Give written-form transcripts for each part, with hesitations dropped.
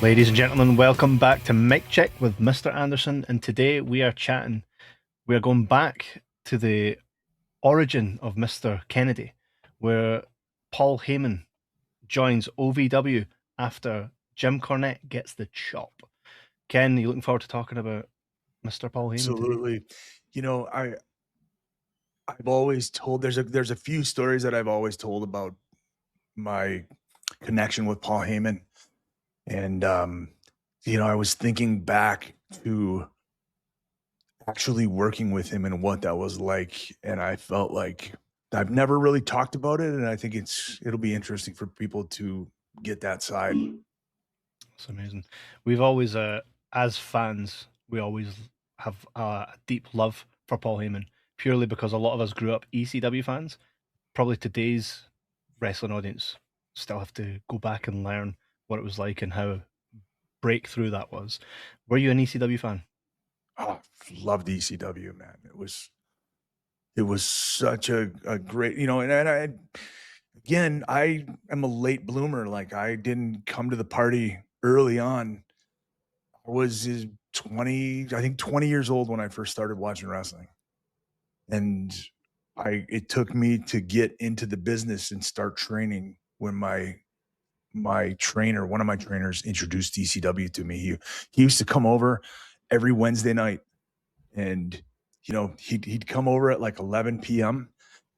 Ladies and gentlemen, welcome back to Mic Check with Mr. Anderson, and today we are chatting. We are going back to the origin of Mr. Kennedy, where Paul Heyman joins OVW after Jim Cornette gets the chop. Ken, you looking forward to talking about Mr. Paul Heyman today? Absolutely. You know, I've always told there's a few stories that I've always told about my connection with Paul Heyman. And I was thinking back to actually working with him and what that was like. And I felt like I've never really talked about it. And I think it'll be interesting for people to get that side. It's amazing. We've always, as fans, we always have a deep love for Paul Heyman, purely because a lot of us grew up ECW fans. Probably today's wrestling audience still have to go back and learn what it was like and how breakthrough that was. Were you an ECW fan? Oh, loved ECW, man. It was such a great, and I am a late bloomer. Like, I didn't come to the party early on. I was 20 years old when I first started watching wrestling. And it took me to get into the business and start training when my trainer, one of my trainers, introduced ECW to me. He used to come over every Wednesday night, and he'd come over at like 11 p.m.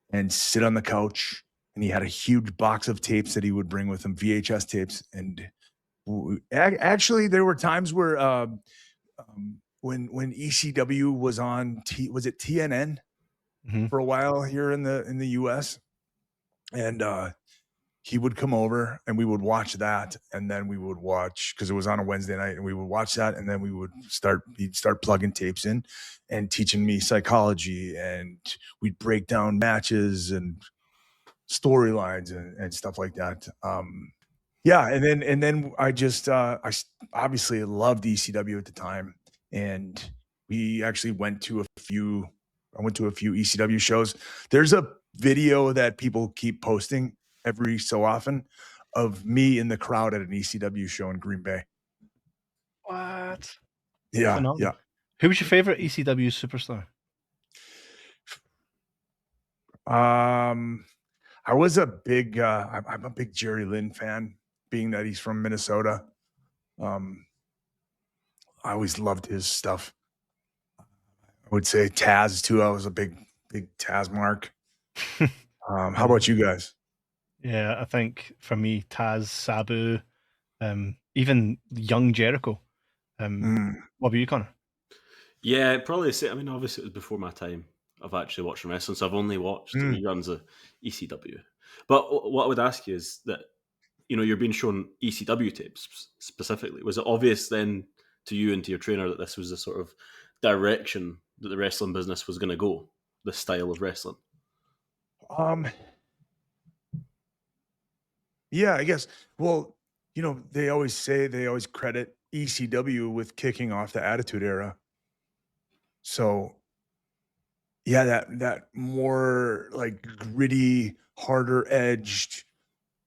and sit on the couch, and he had a huge box of tapes that he would bring with him, VHS tapes. And actually, there were times where when ECW was on was it TNN for a while here in the US, and he would come over and we would watch that, and then we would watch, because it was on a Wednesday night, and we would watch that, and then he'd start plugging tapes in and teaching me psychology, and we'd break down matches and storylines and stuff like that. And then I obviously loved ECW at the time, and we actually went to a few ECW shows. There's a video that people keep posting every so often of me in the crowd at an ECW show in Green Bay. What? Yeah, Phenomenal. yeah. Who was your favorite ECW superstar? I was a big I'm a big Jerry Lynn fan, being that he's from Minnesota. I always loved his stuff. I would say Taz too. I was a big Taz mark. How about you guys? Yeah, I think for me, Taz, Sabu, even young Jericho. What about you, Connor? Yeah, probably the same. I mean, obviously, it was before my time of actually watching wrestling, so I've only watched the reruns of ECW. But what I would ask you is that, you're being shown ECW tapes specifically. Was it obvious then to you and to your trainer that this was the sort of direction that the wrestling business was going to go, the style of wrestling? Yeah, I guess. Well, they always credit ECW with kicking off the Attitude Era. So, yeah, that more like gritty, harder edged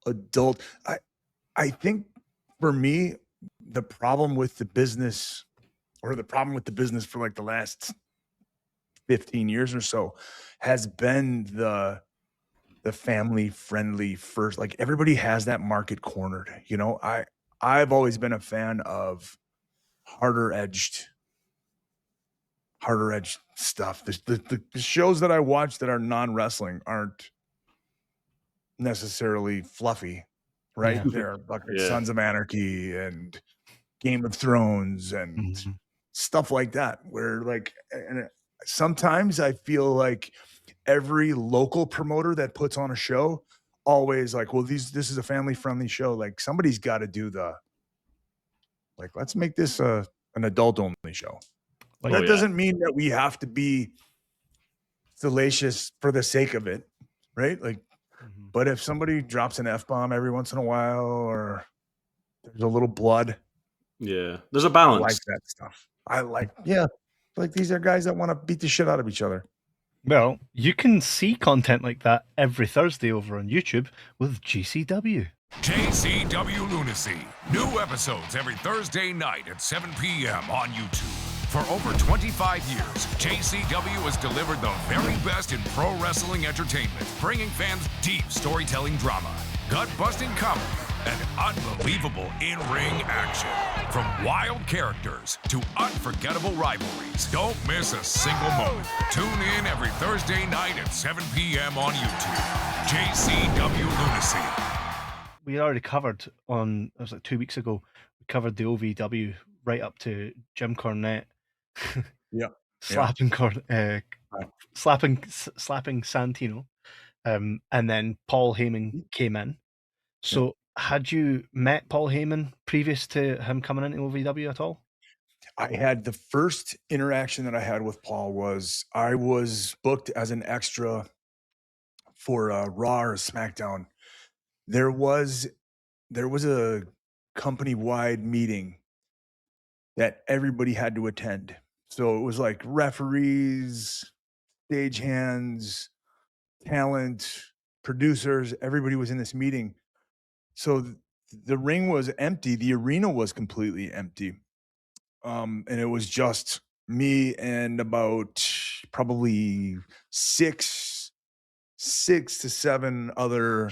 adult. I think for me, the problem with the business for like the last 15 years or so has been the family friendly first. Like, everybody has that market cornered. I've always been a fan of harder edged stuff. The shows that I watch that are non-wrestling aren't necessarily fluffy, right? Yeah. They're like Sons of Anarchy and Game of Thrones and stuff like that, where sometimes I feel like every local promoter that puts on a show always like, well, this is a family friendly show. Like, somebody's got to do let's make this an adult only show. That doesn't mean that we have to be salacious for the sake of it, right? Like, but if somebody drops an F-bomb every once in a while, or there's a little blood, there's a balance. I like that stuff. Like, these are guys that want to beat the shit out of each other. Well, you can see content like that every Thursday over on YouTube with GCW. JCW Lunacy. New episodes every Thursday night at 7 p.m. on YouTube. For over 25 years, JCW has delivered the very best in pro wrestling entertainment, bringing fans deep storytelling drama, gut-busting comedy, and unbelievable in-ring action. From wild characters to unforgettable rivalries, don't miss a single moment. Tune in every Thursday night at 7 p.m. on YouTube. JCW Lunacy. We had already covered on, it was like 2 weeks ago, we covered the OVW right up to Jim Cornette. Yeah. slapping Santino, and then Paul Heyman came in. So, had you met Paul Heyman previous to him coming into OVW at all? I had the first interaction that I had with Paul was I was booked as an extra for Raw or SmackDown. There was a company-wide meeting that everybody had to attend. So it was like referees, stagehands, talent, producers, everybody was in this meeting. So the ring was empty. The arena was completely empty. And it was just me and about probably six to seven other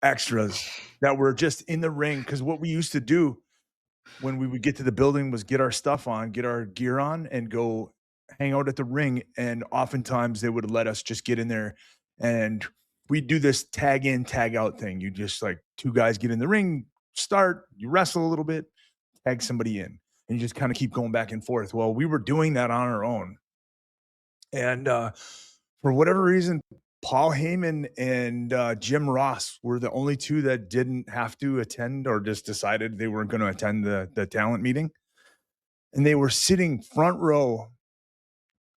extras that were just in the ring. Because what we used to do when we would get to the building was get our stuff on, get our gear on, and go hang out at the ring. And oftentimes they would let us just get in there, and we'd do this tag in, tag out thing. You just like two guys get in the ring, start, you wrestle a little bit, tag somebody in, and you just kind of keep going back and forth. Well, we were doing that on our own. And for whatever reason, Paul Heyman and Jim Ross were the only two that didn't have to attend or just decided they weren't going to attend the talent meeting. And they were sitting front row,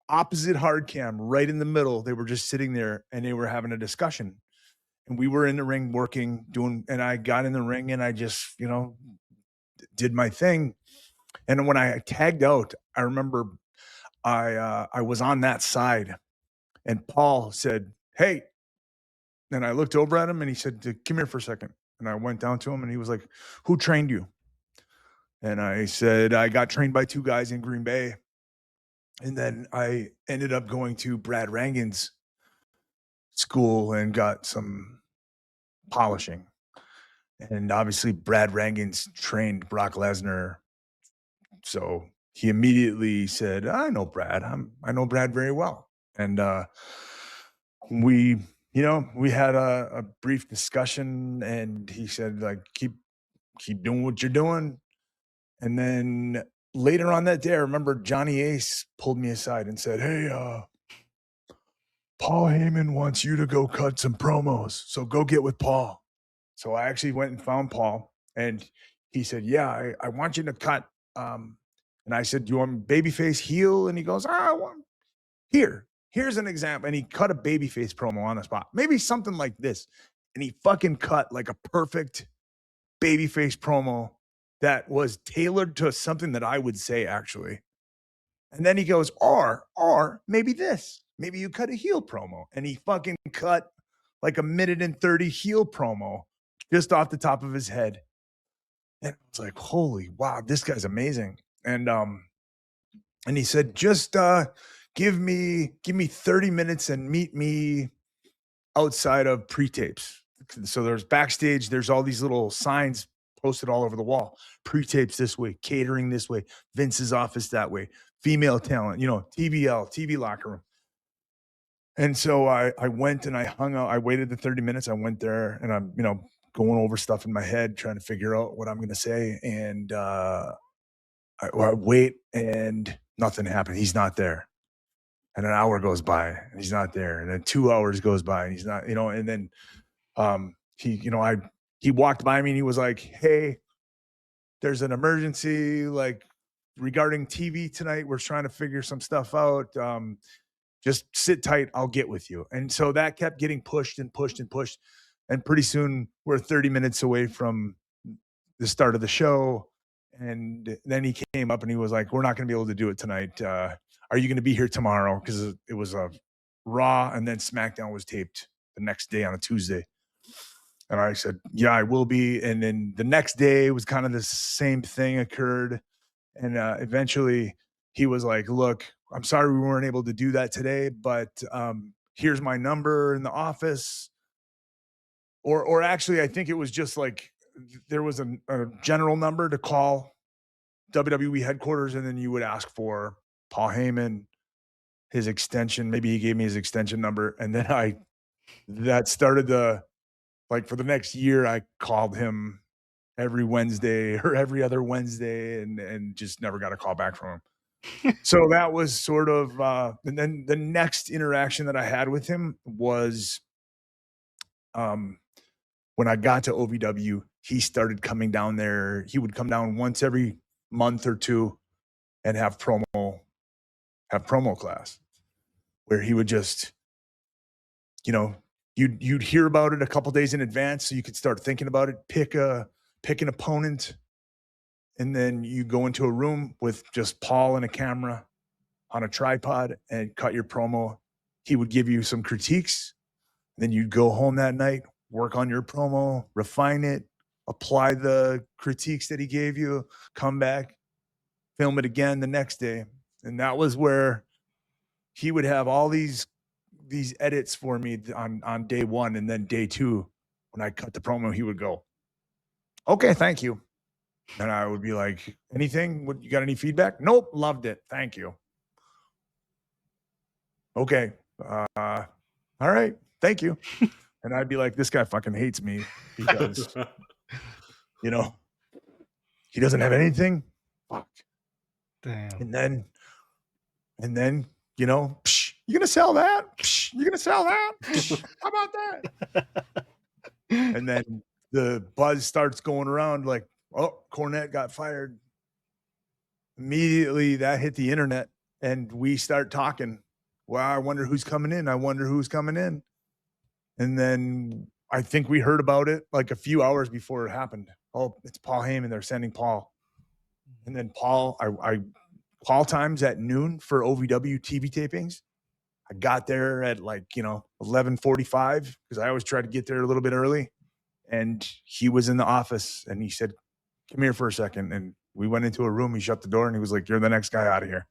opposite hard cam, right in the middle. They were just sitting there and they were having a discussion. And we were in the ring working, and I got in the ring and I just, did my thing. And when I tagged out, I remember I was on that side and Paul said, "Hey." And I looked over at him and he said, "Come here for a second." And I went down to him and he was like, "Who trained you?" And I said, "I got trained by two guys in Green Bay." And then I ended up going to Brad Rangan's school and got some polishing. And obviously Brad Rangan's trained Brock Lesnar. So he immediately said, "I know Brad. I know Brad very well." And we had a brief discussion, and he said, like, keep doing what you're doing. And then later on that day, I remember Johnny Ace pulled me aside and said, "Hey, Paul Heyman wants you to go cut some promos. So go get with Paul." So I actually went and found Paul, and he said, "Yeah, I want you to cut." And I said, "Do you want babyface, heel?" And he goes, here's an example. And he cut a babyface promo on the spot. Maybe something like this. And he fucking cut like a perfect babyface promo that was tailored to something that I would say, actually. And then he goes, or maybe this. Maybe you cut a heel promo. And he fucking cut like a 1:30 heel promo just off the top of his head. And I was like, holy wow, this guy's amazing. And he said, "Just give me 30 minutes and meet me outside of pre-tapes." So there's backstage, there's all these little signs posted all over the wall. Pre-tapes this way, catering this way, Vince's office that way, female talent, TVL, TV locker room. And so I went and I hung out. I waited the 30 minutes. I went there and I'm, going over stuff in my head, trying to figure out what I'm going to say. And I wait and nothing happened. He's not there. And an hour goes by and he's not there. And then 2 hours goes by and he's not, and then he walked by me and he was like, "Hey, there's an emergency, like, regarding TV tonight. We're trying to figure some stuff out. Just sit tight. I'll get with you." And so that kept getting pushed and pushed and pushed. And pretty soon we're 30 minutes away from the start of the show. And then he came up and he was like, "We're not going to be able to do it tonight. Are you going to be here tomorrow?" Because it was a Raw and then SmackDown was taped the next day on a Tuesday. And I said, yeah, I will be. And then the next day was kind of the same thing occurred. And eventually he was like, look, I'm sorry we weren't able to do that today, but here's my number in the office. Or actually, I think it was just like there was a general number to call WWE headquarters, and then you would ask for Paul Heyman, his extension. Maybe he gave me his extension number. And then that started for the next year, I called him every Wednesday or every other Wednesday and just never got a call back from him. So that was sort of, and then the next interaction that I had with him was when I got to OVW, he started coming down there. He would come down once every month or two and have promo class where he would just, you'd hear about it a couple days in advance so you could start thinking about it, pick an opponent, and then you go into a room with just Paul and a camera on a tripod and cut your promo. He would give you some critiques. Then you'd go home that night, work on your promo, refine it, apply the critiques that he gave you, come back, film it again the next day. And that was where he would have all these edits for me on day one. And then day two, when I cut the promo, he would go, okay, thank you. And I would be like, anything? What, you got any feedback? Nope, loved it. Thank you. Okay. All right. Thank you. And I'd be like, this guy fucking hates me because, he doesn't have anything. Fuck. Damn. And then, you're going to sell that? You're going to sell that? How about that? And then the buzz starts going around like, oh, Cornette got fired. Immediately that hit the internet and we start talking. Well, I wonder who's coming in. And then I think we heard about it like a few hours before it happened. Oh, it's Paul Heyman. They're sending Paul. And then Paul, I call times at noon for OVW TV tapings. I got there at 11:45 because I always try to get there a little bit early. And he was in the office and he said, come here for a second. And we went into a room. He shut the door and he was like, you're the next guy out of here.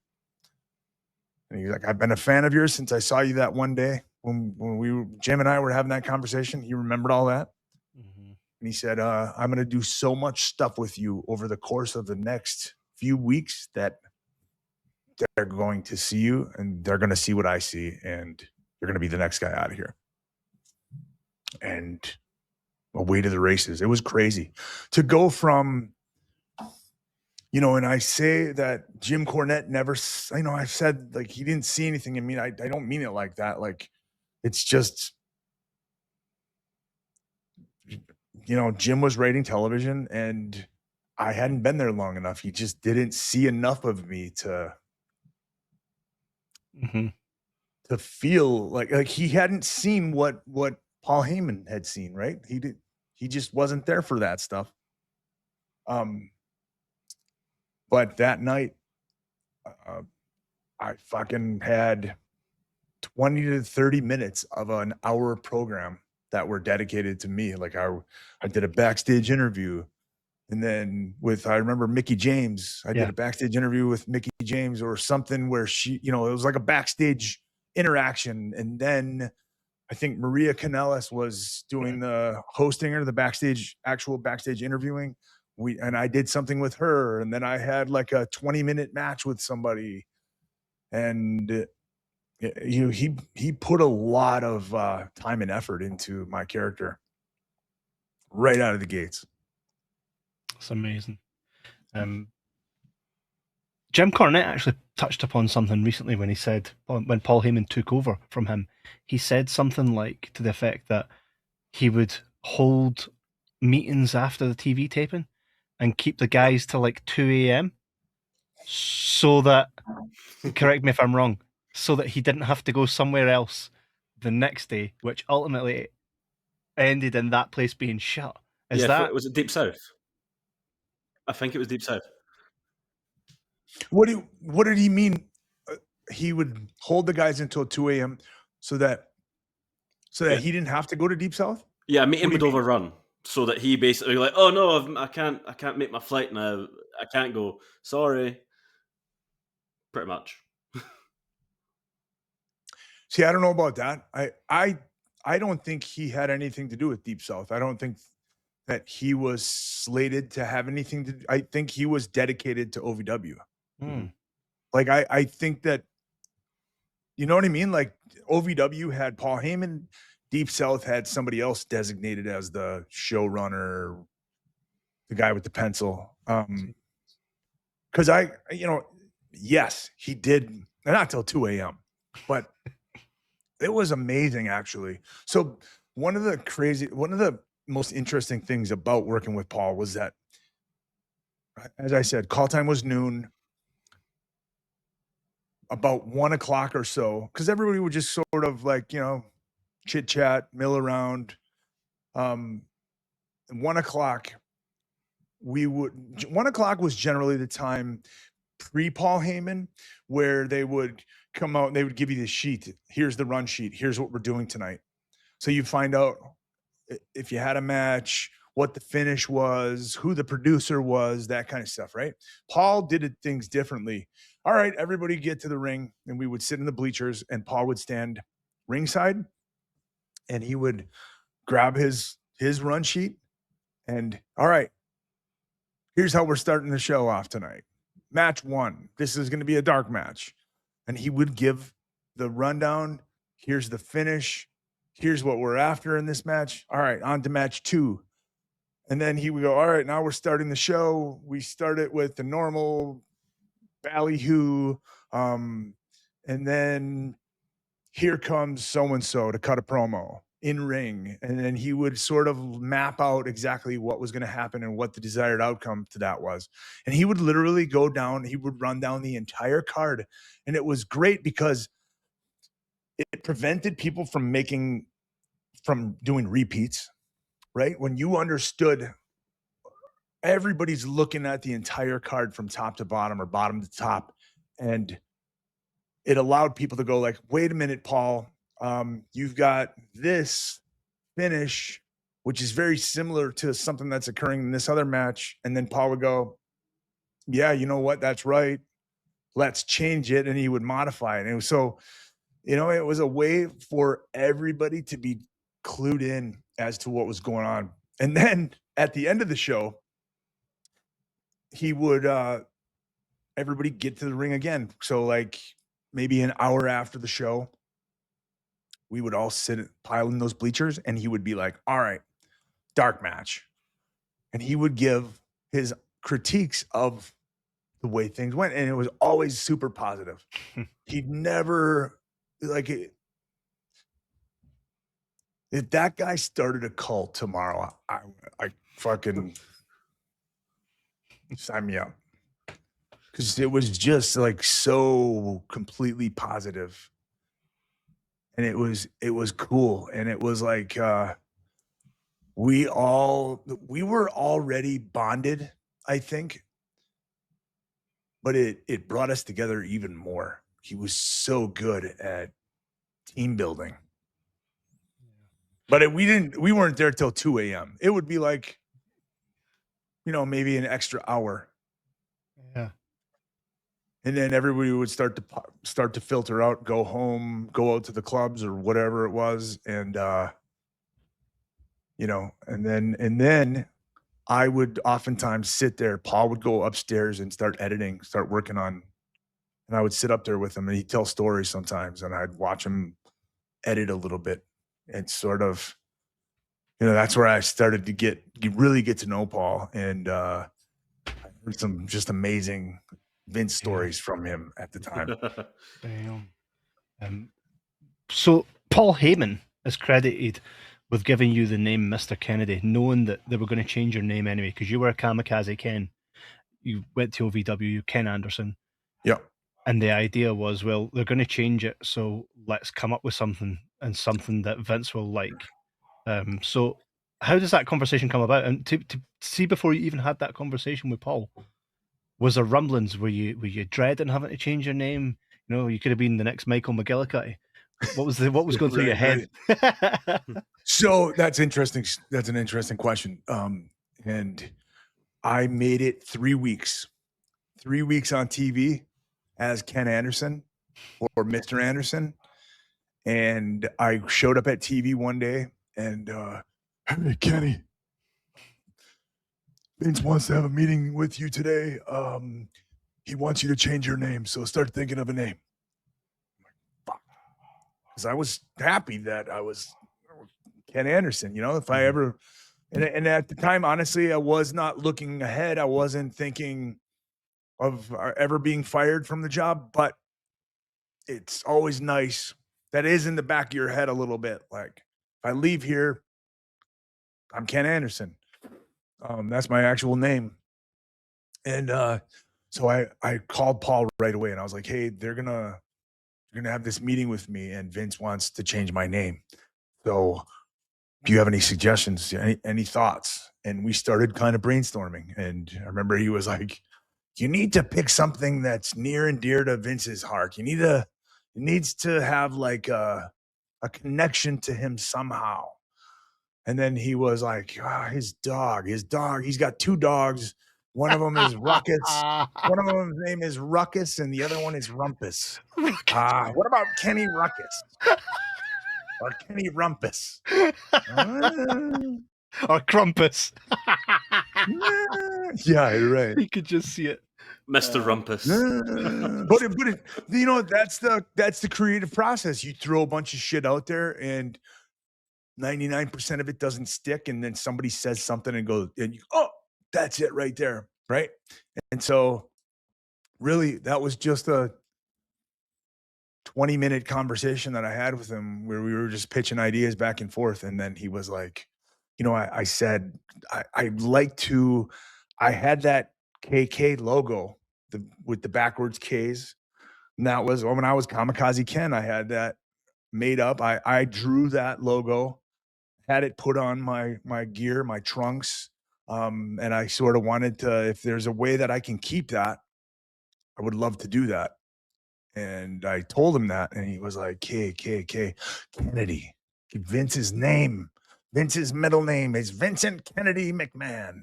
And he's like, I've been a fan of yours since I saw you that one day when Jim and I were having that conversation. He remembered all that. Mm-hmm. And he said, I'm going to do so much stuff with you over the course of the next few weeks that they're going to see you and they're going to see what I see. And you're going to be the next guy out of here. And away to the races. It was crazy to go from, and I say that Jim Cornette never, I said like he didn't see anything in me. I don't mean it like that. Like it's just, Jim was writing television and I hadn't been there long enough. He just didn't see enough of me to feel like he hadn't seen what Paul Heyman had seen, right? He just wasn't there for that stuff. But that night, I fucking had 20 to 30 minutes of an hour program that were dedicated to me. Like I did a backstage interview. And then I remember Mickie James, I did a backstage interview with Mickie James or something where she, it was like a backstage interaction. And then I think Maria Kanellis was doing the hosting or the actual backstage interviewing. And I did something with her. And then I had like a 20-minute match with somebody. And he put a lot of time and effort into my character right out of the gates. It's amazing. Jim Cornette actually touched upon something recently when he said, when Paul Heyman took over from him, he said something like to the effect that he would hold meetings after the TV taping and keep the guys till like 2 a.m. so that, correct me if I'm wrong, so that he didn't have to go somewhere else the next day, which ultimately ended in that place being shut. Was it Deep South? I think it was Deep South. What did he mean? He would hold the guys until 2 a.m. so that he didn't have to go to Deep South? Yeah, meet him would overrun, so that he basically like, oh no, I can't make my flight now. I can't go. Sorry. Pretty much. See, I don't know about that. I don't think he had anything to do with Deep South. I don't think that he was slated to have anything to. I think he was dedicated to OVW. Like I think that, you know what I mean? Like OVW had Paul Heyman, Deep South had somebody else designated as the showrunner, the guy with the pencil. Because yes, he did, not till 2 a.m., but it was amazing, actually. So one of the most interesting things about working with Paul was that, as I said, call time was noon. About 1 o'clock or so, because everybody would just sort of like, chit chat, mill around. 1 o'clock, 1 o'clock was generally the time pre Paul Heyman where they would come out and they would give you the sheet. Here's the run sheet. Here's what we're doing tonight. So you find out if you had a match, what the finish was, who the producer was, that kind of stuff, right? Paul did things differently. All right, everybody get to the ring, and we would sit in the bleachers, and Paul would stand ringside, and he would grab his run sheet, and all right, here's how we're starting the show off tonight. Match 1. This is going to be a dark match. And he would give the rundown. Here's the finish. Here's what we're after in this match. All right, on to match 2. And then he would go, all right, now we're starting the show. We start it with the normal ballyhoo. And then here comes so-and-so to cut a promo in ring. And then he would sort of map out exactly what was going to happen and what the desired outcome to that was. And he would literally go down, he would run down the entire card. And it was great because it prevented people from doing repeats, right? When you understood everybody's looking at the entire card from top to bottom or bottom to top. And it allowed people to go like, wait a minute, Paul, you've got this finish, which is very similar to something that's occurring in this other match. And then Paul would go, yeah, you know what? That's right. Let's change it. And he would modify it. And so, it was a way for everybody to be clued in as to what was going on. And then at the end of the show, he would, everybody get to the ring again. So like maybe an hour after the show, we would all pile in those bleachers, and he would be like, all right, dark match. And he would give his critiques of the way things went. And it was always super positive. He'd never if that guy started a cult tomorrow, I fucking sign me up. Because it was just like so completely positive. And it was cool. And it was like we were already bonded, I think. But it brought us together even more. He was so good at team building. But we weren't there till 2 a.m. It would be like, maybe an extra hour. Yeah. And then everybody would start to filter out, go home, go out to the clubs or whatever it was. And, and then I would oftentimes sit there. Paul would go upstairs and start editing, start working on, and I would sit up there with him, and he'd tell stories sometimes, and I'd watch him edit a little bit, and sort of, that's where I started to really get to know Paul. And I heard some just amazing Vince stories from him at the time. So Paul Heyman is credited with giving you the name Mr. Kennedy, knowing that they were going to change your name anyway, because you were a Kamikaze Ken. You went to OVW, Ken Anderson. Yeah. And the idea was, well, they're going to change it, so let's come up with something that Vince will like. So how does that conversation come about? And to see, before you even had that conversation with Paul, was there rumblings? Were you dreading having to change your name? You could have been the next Michael McGillicuddy. What was going through your head? So that's interesting. That's an interesting question. And I made it 3 weeks. 3 weeks on TV as Ken Anderson or Mr. Anderson. And I showed up at TV one day and hey Kenny, Vince wants to have a meeting with you today. He wants you to change your name, so start thinking of a name. Because I was happy that I was Ken Anderson, you know, if I ever, and at the time, honestly, I was not looking ahead. I wasn't thinking of ever being fired from the job, but it's always nice. That is in the back of your head a little bit. Like, if I leave here, I'm Ken Anderson. That's my actual name. And so I called Paul right away and I was like, hey, they're gonna have this meeting with me and Vince wants to change my name. So do you have any suggestions, any thoughts? And we started kind of brainstorming. And I remember he was like, you need to pick something that's near and dear to Vince's heart. It needs to have like a connection to him somehow. And then he was like, his dog, he's got 2 dogs. One of them is Ruckus. One of them's name is Ruckus and the other one is Rumpus. What about Kenny Ruckus? Or Kenny Rumpus? Or Crumpus. Yeah, right. You could just see it. Mr. Rumpus. But you know, that's the creative process. You throw a bunch of shit out there and 99% of it doesn't stick, and then somebody says something and you, oh, that's it right there, right? And so really that was just a 20-minute conversation that I had with him where we were just pitching ideas back and forth. And then he was like, you know, I said, I had that KK logo with the backwards Ks. And that was when I was Kamikaze Ken. I had that made up. I drew that logo, had it put on my gear, my trunks. And I sort of wanted to, if there's a way that I can keep that, I would love to do that. And I told him that, and he was like, Kennedy, Vince's name. Vince's middle name is Vincent Kennedy McMahon.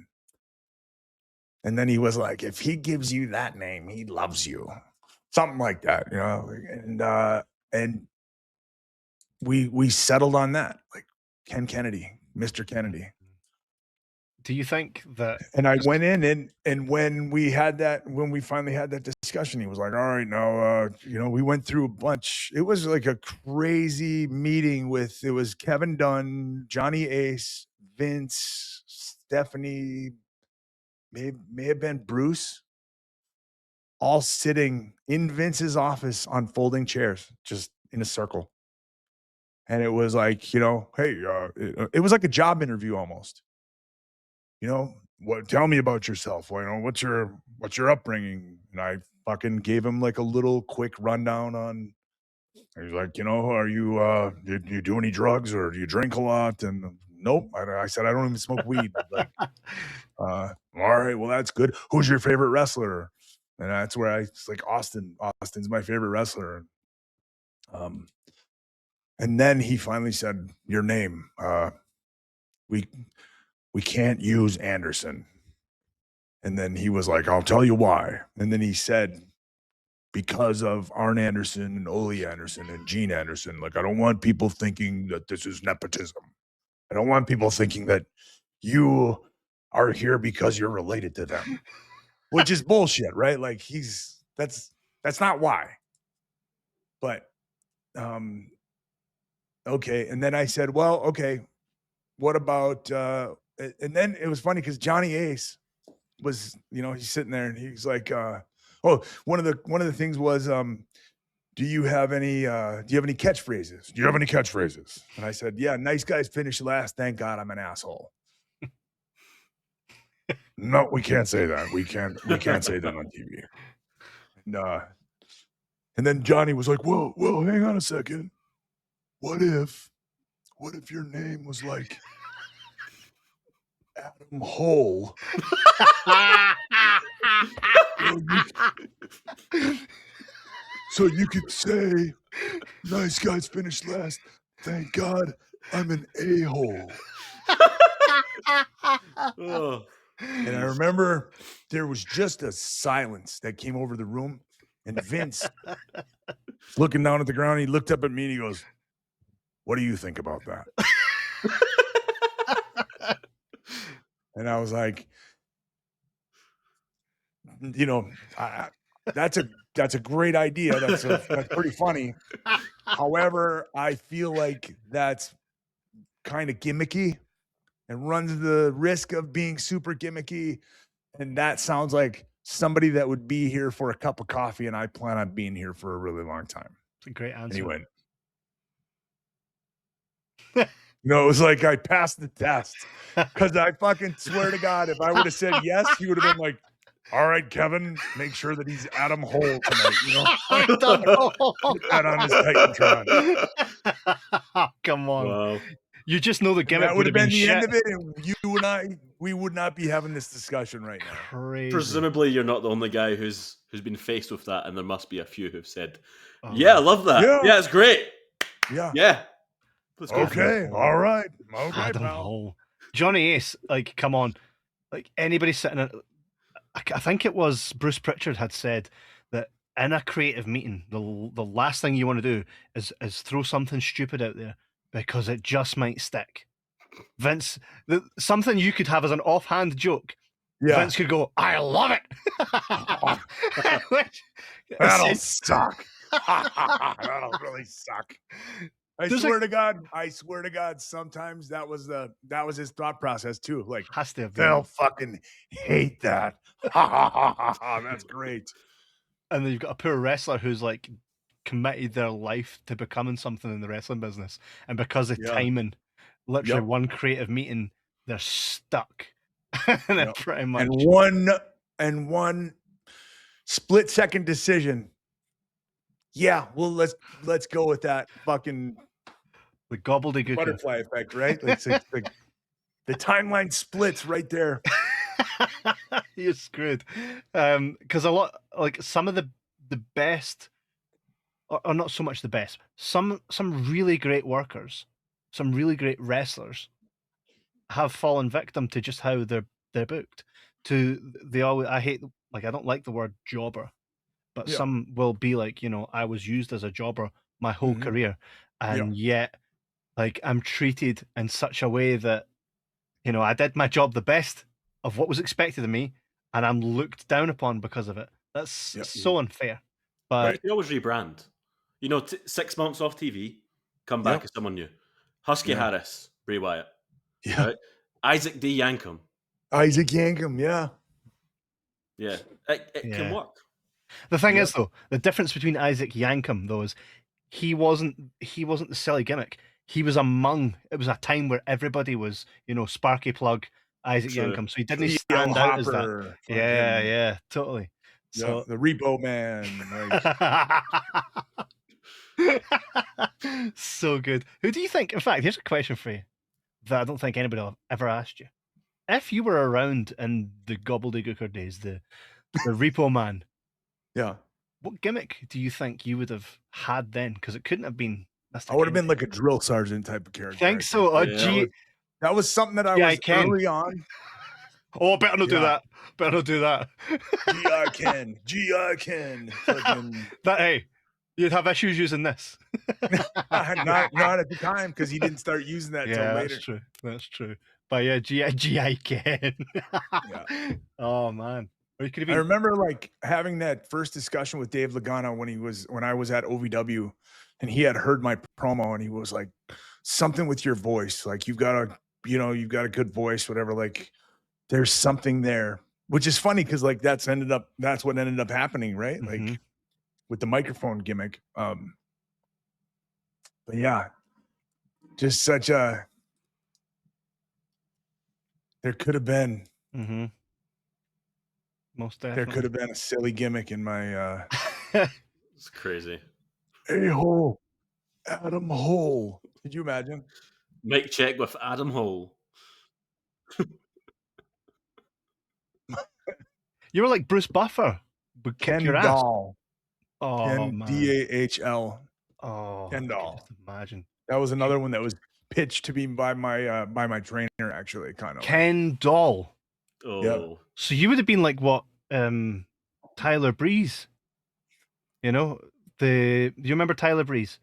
And then he was like, if he gives you that name, he loves you. Something like that, you know? And we settled on that, like Ken Kennedy, Mr. Kennedy. Do you think that? And I went in and when we finally had that discussion, he was like, all right, now, you know, we went through a bunch. It was like a crazy meeting it was Kevin Dunn, Johnny Ace, Vince, Stephanie, may have been Bruce, all sitting in Vince's office on folding chairs, just in a circle. And it was like, you know, hey, it was like a job interview almost. You know, tell me about yourself. Well, you know, what's your upbringing? And I fucking gave him like a little quick rundown on. He's like, you know, are you do you do any drugs or do you drink a lot? And nope. I said I don't even smoke weed. Like, all right, well that's good. Who's your favorite wrestler? And that's where it's like Austin. Austin's my favorite wrestler. And then he finally said, your name. We can't use Anderson. And then he was like, I'll tell you why. And then he said, because of Arn Anderson and Ole Anderson and Gene Anderson, like, I don't want people thinking that this is nepotism. I don't want people thinking that you are here because you're related to them, which is bullshit, right? Like that's not why. But, okay. And then I said, well, okay, what about, and then it was funny because Johnny Ace was, you know, he's sitting there and he's like, one of the things was, do you have any catchphrases? Do you have any catchphrases? And I said, yeah, nice guys finish last. Thank God I'm an asshole. No, we can't say that. We can't say that on TV. And then Johnny was like, whoa, hang on a second. What if your name was like Adam Hole? So you could say, nice guys finish last. Thank God I'm an a-hole. Oh, And I remember there was just a silence that came over the room, and Vince looking down at the ground, he looked up at me and he goes, "What do you think about that?" And I was like, you know, that's a great idea. That's pretty funny. However, I feel like that's kind of gimmicky and runs the risk of being super gimmicky. And that sounds like somebody that would be here for a cup of coffee, and I plan on being here for a really long time. It's a great answer. And he went, it was like I passed the test. Because I fucking swear to God, if I would have said yes, he would have been like, all right, Kevin, make sure that he's Adam Hole tonight. Put that on his Titantron. Come on. wow. You just know the gimmick That would have been the shit. end of it, and you and I, we would not be having this discussion right now. Crazy. Presumably, you're not the only guy who's been faced with that, and there must be a few who've said, "Yeah, I love that. Yeah, it's great. Yeah. Okay. All right. Okay, Adam pal. Hole. Johnny Ace, like, come on. Like, anybody sitting in... I think it was Bruce Pritchard had said that in a creative meeting, the last thing you want to do is throw something stupid out there because it just might stick. Vince, something you could have as an offhand joke, Vince could go, "I love it." That'll suck. That'll really suck. I swear to God, sometimes that was his thought process too. Like, has to have been. They'll fucking hate that. That's great. And then you've got a poor wrestler who's like committed their life to becoming something in the wrestling business, and because of timing, literally one creative meeting, they're stuck. And pretty much and one split second decision. Yeah, well, let's go with that fucking the gobbledygook butterfly effect, right? It's like the timeline splits right there. You're screwed. Because a lot, like some of the best, or not so much the best, some really great workers, some really great wrestlers have fallen victim to just how they're booked. I don't like the word jobber, but some will be like, I was used as a jobber my whole career, and yet, like, I'm treated in such a way that, I did my job the best of what was expected of me, and I'm looked down upon because of it. That's so unfair. But you always rebrand. 6 months off TV, come back as someone new. Husky Harris, Bray Wyatt. Yeah. Right? Isaac D. Yankum. Yeah. Yeah. It can work. The thing is, though, the difference between Isaac Yankum, though, is he wasn't the silly gimmick. He was it was a time where everybody was, Sparky Plug, Isaac Yankum. So he didn't stand out as that. Yeah, totally. So the Repo Man. So good. Who do you think? In fact, here's a question for you that I don't think anybody will ever asked you. If you were around in the gobbledygooker days, the Repo Man, what gimmick do you think you would have had then? Because it couldn't have been Mr. I would have been like a drill sergeant type of character. Think so? That was something that I was early on. Oh, better not do that. Better not do that. G.I. Ken. Hey, you'd have issues using this. not at the time, because he didn't start using that until later. That's true. But yeah, G.I. Ken. Oh, man. Or I remember like having that first discussion with Dave Lagana when I was at OVW, and he had heard my promo, and he was like, something with your voice, like you've got a good voice, whatever, like there's something there, which is funny because like that's what ended up happening, right? Like with the microphone gimmick. But yeah, just such a, there could have been most definitely. There could have been a silly gimmick in my It's crazy. A-hole, Adam Hole. Could you imagine? Mic check with Adam Hole. You were like Bruce Buffer, but kick your ass. Dahl. Oh, man. D-A-H-L. Oh, Ken Dahl. just imagine. That was another one that was pitched to me by my trainer, actually, kind of Ken Doll. Oh, Yeah. So you would have been like what, Tyler Breeze? You know, do you remember Tyler Breeze?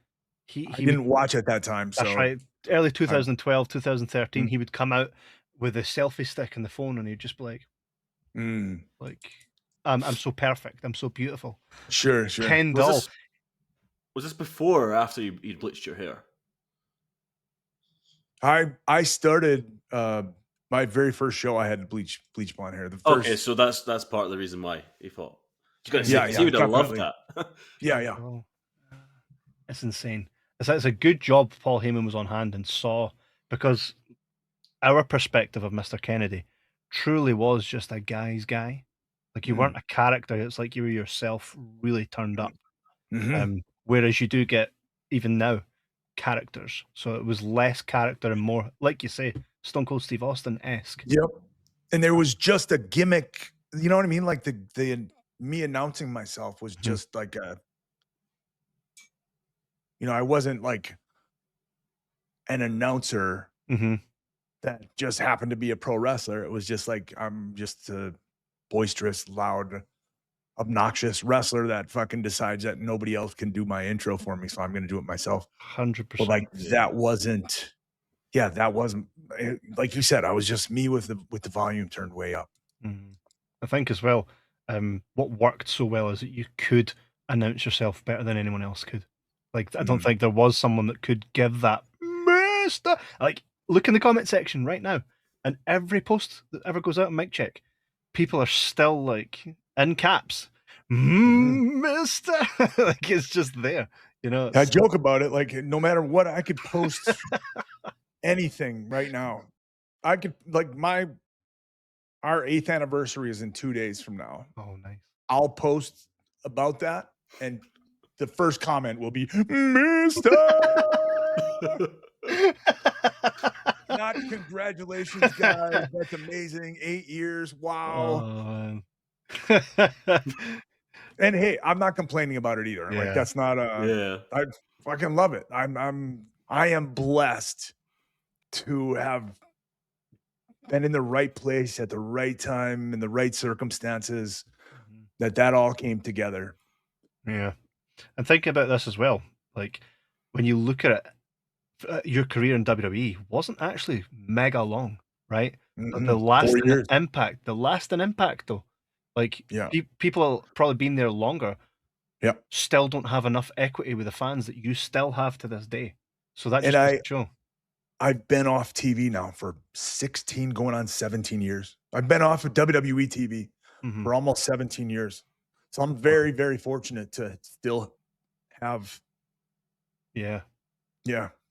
I didn't watch at that time, That's so right. Early 2012, 2013, he would come out with a selfie stick and the phone, and he'd just be like, I'm so perfect. I'm so beautiful. Sure. Ken Doll. Was this before or after you bleached your hair? I started my very first show. I had bleach blonde hair. The first, Okay, so that's part of the reason why he thought. I was going to say, Yeah, 'cause he would have loved definitely. that. Yeah. Oh, it's insane. It's a good job Paul Heyman was on hand and saw, because our perspective of Mr. Kennedy truly was just a guy's guy. Like, you weren't a character. It's like you were yourself, really turned up. Whereas you do get, even now, characters. So it was less character and more, like you say, Stone Cold Steve Austin-esque. Yep. And there was just a gimmick. You know what I mean? Like the me announcing myself was just like I wasn't like an announcer that just happened to be a pro wrestler. It was just like, I'm just a boisterous, loud, obnoxious wrestler that fucking decides that nobody else can do my intro for me, so I'm going to do it myself. 100%. But like that wasn't like you said. I was just me with the volume turned way up. I think as well, what worked so well is that you could announce yourself better than anyone else could. Like, I don't think there was someone that could give that Mister. Like, look in the comment section right now, and every post that ever goes out on Mic Check, people are still like in caps, Mister. Like, it's just there, you know. I joke about it. Like, no matter what, I could post anything right now. I could, like, our 8th anniversary is in 2 days from now. Oh, nice. I'll post about that, and the first comment will be, Mister. Not congratulations, guys. That's amazing. 8 years. Wow. Oh, and hey, I'm not complaining about it either. Like, that's not I fucking love it. I am blessed to have been in the right place at the right time in the right circumstances, that all came together. Yeah. And think about this as well. Like, when you look at it, your career in WWE wasn't actually mega long, right? The lasting impact, though, like, people probably been there longer, still don't have enough equity with the fans that you still have to this day. So that just goes to show. I've been off TV now for 16, going on 17 years. I've been off of WWE TV for almost 17 years. So I'm very, very fortunate to still have. Yeah.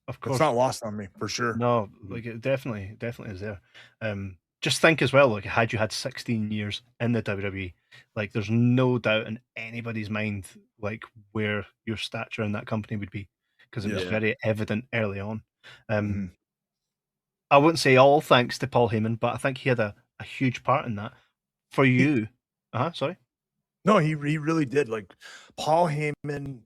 Of course. It's not lost on me, for sure. No, like, it definitely is there. Just think as well, like, had you had 16 years in the WWE, like, there's no doubt in anybody's mind, like, where your stature in that company would be, because it was very evident early on. I wouldn't say all thanks to Paul Heyman, but I think he had a huge part in that. For you, sorry. No, he really did. Like, Paul Heyman,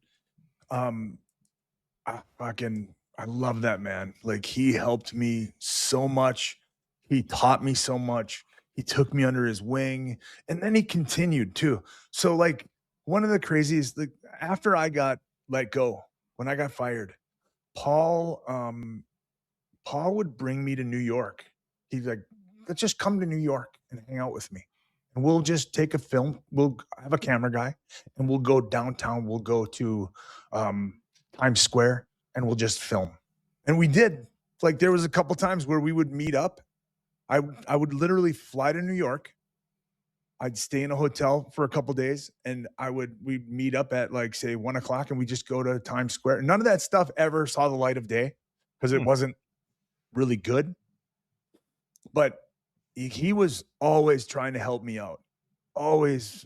I love that man. Like, he helped me so much. He taught me so much. He took me under his wing, and then he continued too. So, like, one of the craziest, like, after I got let go, when I got fired, Paul would bring me to New York. He's like, let's just come to New York and hang out with me. And we'll just take a film. We'll have a camera guy, and we'll go downtown. We'll go to Times Square, and we'll just film. And we did. Like, there was a couple times where we would meet up. I would literally fly to New York. I'd stay in a hotel for a couple days, and we'd meet up at, like, say 1 o'clock, and we just go to Times Square. None of that stuff ever saw the light of day because it wasn't really good. But he was always trying to help me out. Always,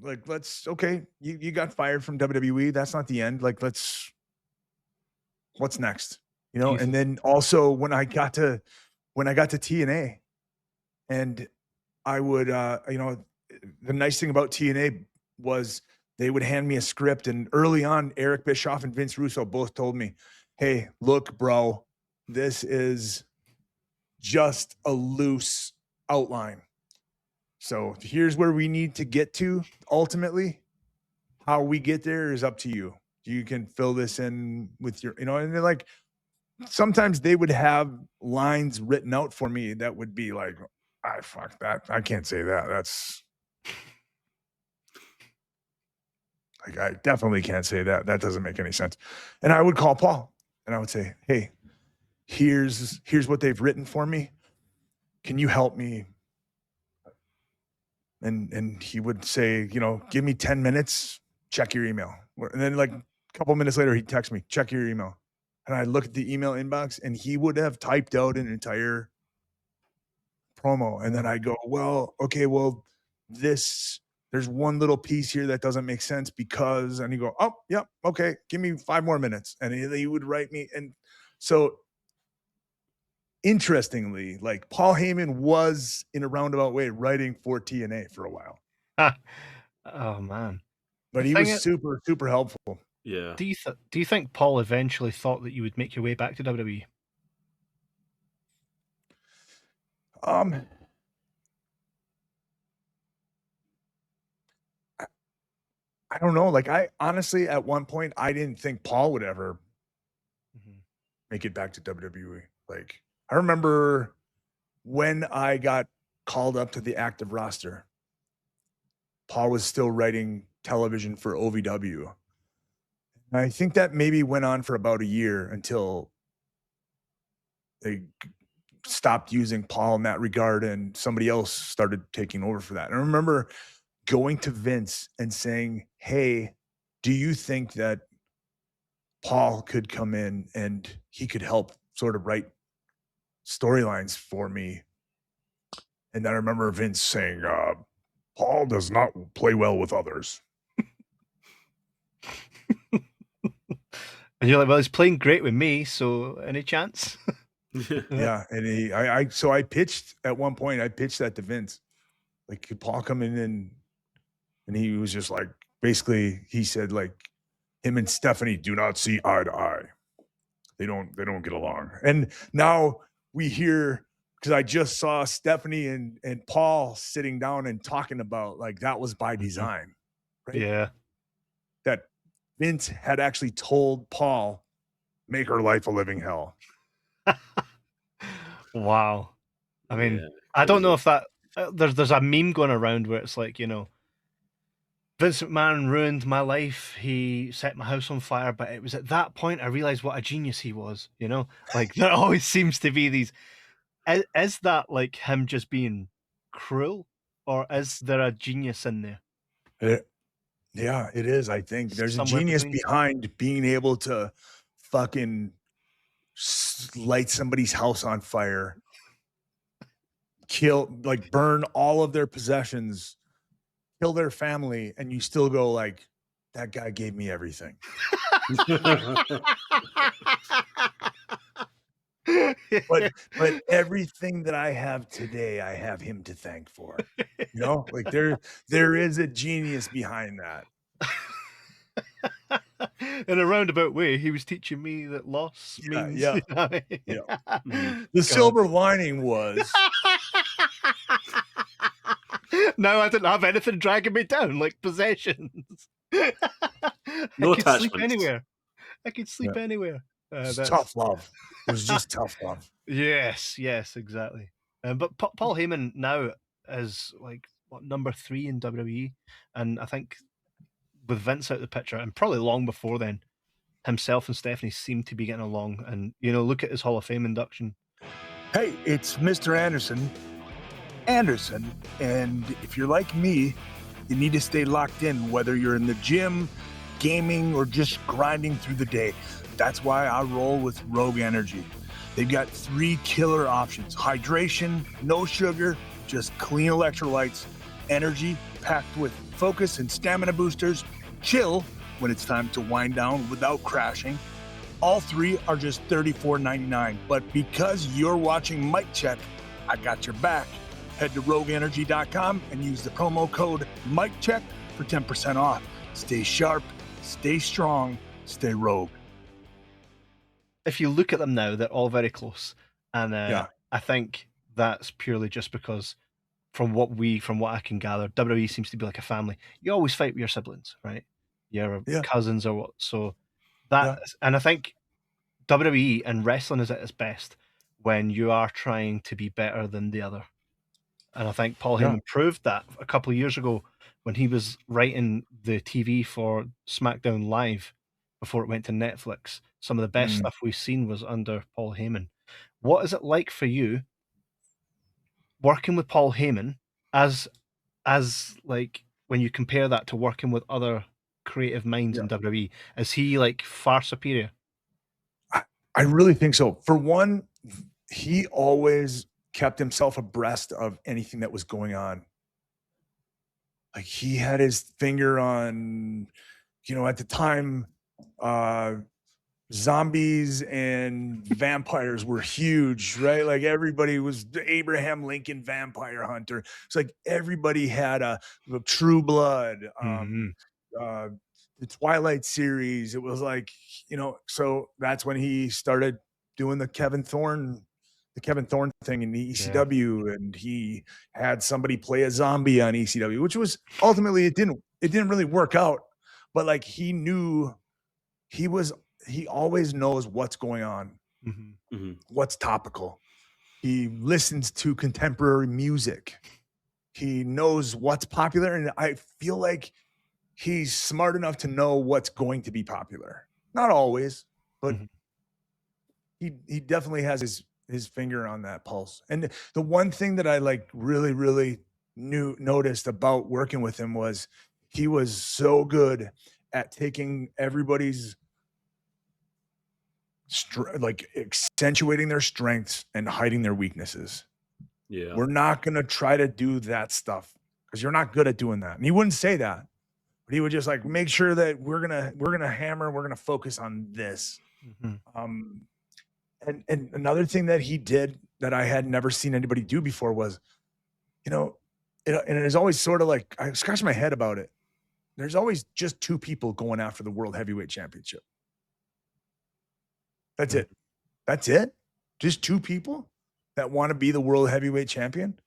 like, you got fired from WWE. That's not the end. Like, what's next? You know? And then also when I got to TNA, and I would, the nice thing about TNA was they would hand me a script, and early on, Eric Bischoff and Vince Russo both told me, hey, look, bro, this is just a loose outline. So here's where we need to get to ultimately. How we get there is up to you. You can fill this in with your, and they're like, sometimes they would have lines written out for me that would be like, fuck that. I can't say that. That's like, I definitely can't say that. That doesn't make any sense. And I would call Paul and I would say, hey, here's what they've written for me. Can you help me? And he would say, give me 10 minutes, check your email. And then like a couple minutes later, he'd text me, check your email. And I look at the email inbox and he would have typed out an entire promo. And then I go, there's one little piece here that doesn't make sense because, and you go, oh, yep, okay, give me 5 more minutes. And he would write me. And so interestingly, like Paul Heyman was in a roundabout way writing for TNA for a while. Oh man. But he was super, super helpful. Yeah. Do you think Paul eventually thought that you would make your way back to WWE? I don't know. Like I honestly, at one point, I didn't think Paul would ever make it back to WWE. Like I remember when I got called up to the active roster, Paul was still writing television for OVW. And I think that maybe went on for about a year until they stopped using Paul in that regard and somebody else started taking over for that. And I remember going to Vince and saying, hey, do you think that Paul could come in and he could help sort of write storylines for me? And then I remember Vince saying, Paul does not play well with others. And you're like, well, he's playing great with me, so any chance? Yeah. And so I pitched at one point, I pitched that to Vince. Like, could Paul come in and he was just like, basically, he said, like, him and Stephanie do not see eye to eye. They don't get along. And now we hear, because I just saw Stephanie and Paul sitting down and talking about, like, that was by design. Right? Yeah. That Vince had actually told Paul, make her life a living hell. Wow. I mean, I don't know if that there's a meme going around where it's like, Vince McMahon ruined my life. He set my house on fire, but it was at that point I realized what a genius he was. Like there always seems to be these. Is that like him just being cruel, or is there a genius in there? Yeah, it is. I think there's a genius behind being able to fucking light somebody's house on fire, burn all of their possessions, kill their family, and you still go like, that guy gave me everything. but everything that I have today, I have him to thank for. Like there is a genius behind that. In a roundabout way, he was teaching me that loss means. Yeah. The silver lining was. Now I didn't have anything dragging me down, like possessions. No I could sleep anywhere. I could sleep anywhere. It's tough love. It was just tough love. Yes, exactly. But Paul Heyman now is like number 3 in WWE, and I think with Vince out of the picture, and probably long before then, himself and Stephanie seem to be getting along. And look at his Hall of Fame induction. Hey, it's Mr. Anderson, and if you're like me, you need to stay locked in, whether you're in the gym, gaming, or just grinding through the day. That's why I roll with Rogue Energy. They've got 3 killer options: hydration, no sugar, just clean electrolytes, energy packed with focus and stamina boosters, chill when it's time to wind down without crashing. All 3 are just $34.99. But because you're watching Mic Check, I got your back. Head to rogueenergy.com and use the promo code MicCheck for 10% off. Stay sharp, stay strong, stay rogue. if you look at them now, they're all very close, and Yeah. I think that's purely just because from what I can gather, WWE seems to be like a family. You always fight with your siblings, right? Your Yeah. cousins or what. So Yeah. and I think WWE and wrestling is at its best when you are trying to be better than the other. And I think Paul Yeah. Heyman proved that a couple of years ago when he was writing the TV for SmackDown Live before it went to Netflix. Some of the best stuff we've seen was under Paul Heyman. What is it like for you working with Paul Heyman as like when you compare that to working with other creative minds Yeah. in WWE? Is he like far superior? I really think so. For one, he always kept himself abreast of anything that was going on. Like he had his finger on, at the time, zombies and vampires were huge, right? Like everybody was the Abraham Lincoln vampire hunter. It's like everybody had a True Blood, the Twilight series. It was like, so that's when he started doing the Kevin Thorne thing in the ECW, and he had somebody play a zombie on ECW, which was ultimately it didn't really work out, but like he knew he always knows what's going on, what's topical. He listens to contemporary music. He knows what's popular, and I feel like he's smart enough to know what's going to be popular. Not always, but he definitely has his finger on that pulse. And the one thing that I like really noticed about working with him was he was so good at taking everybody's like accentuating their strengths and hiding their weaknesses. Yeah. We're not going to try to do that stuff because you're not good at doing that. And he wouldn't say that, but he would just like make sure that we're going to focus on this. And another thing that he did that I had never seen anybody do before was, and it's always sort of like, I scratch my head about it. There's always just two people going after the World Heavyweight Championship. That's it. That's it. Just two people that want to be the World Heavyweight Champion.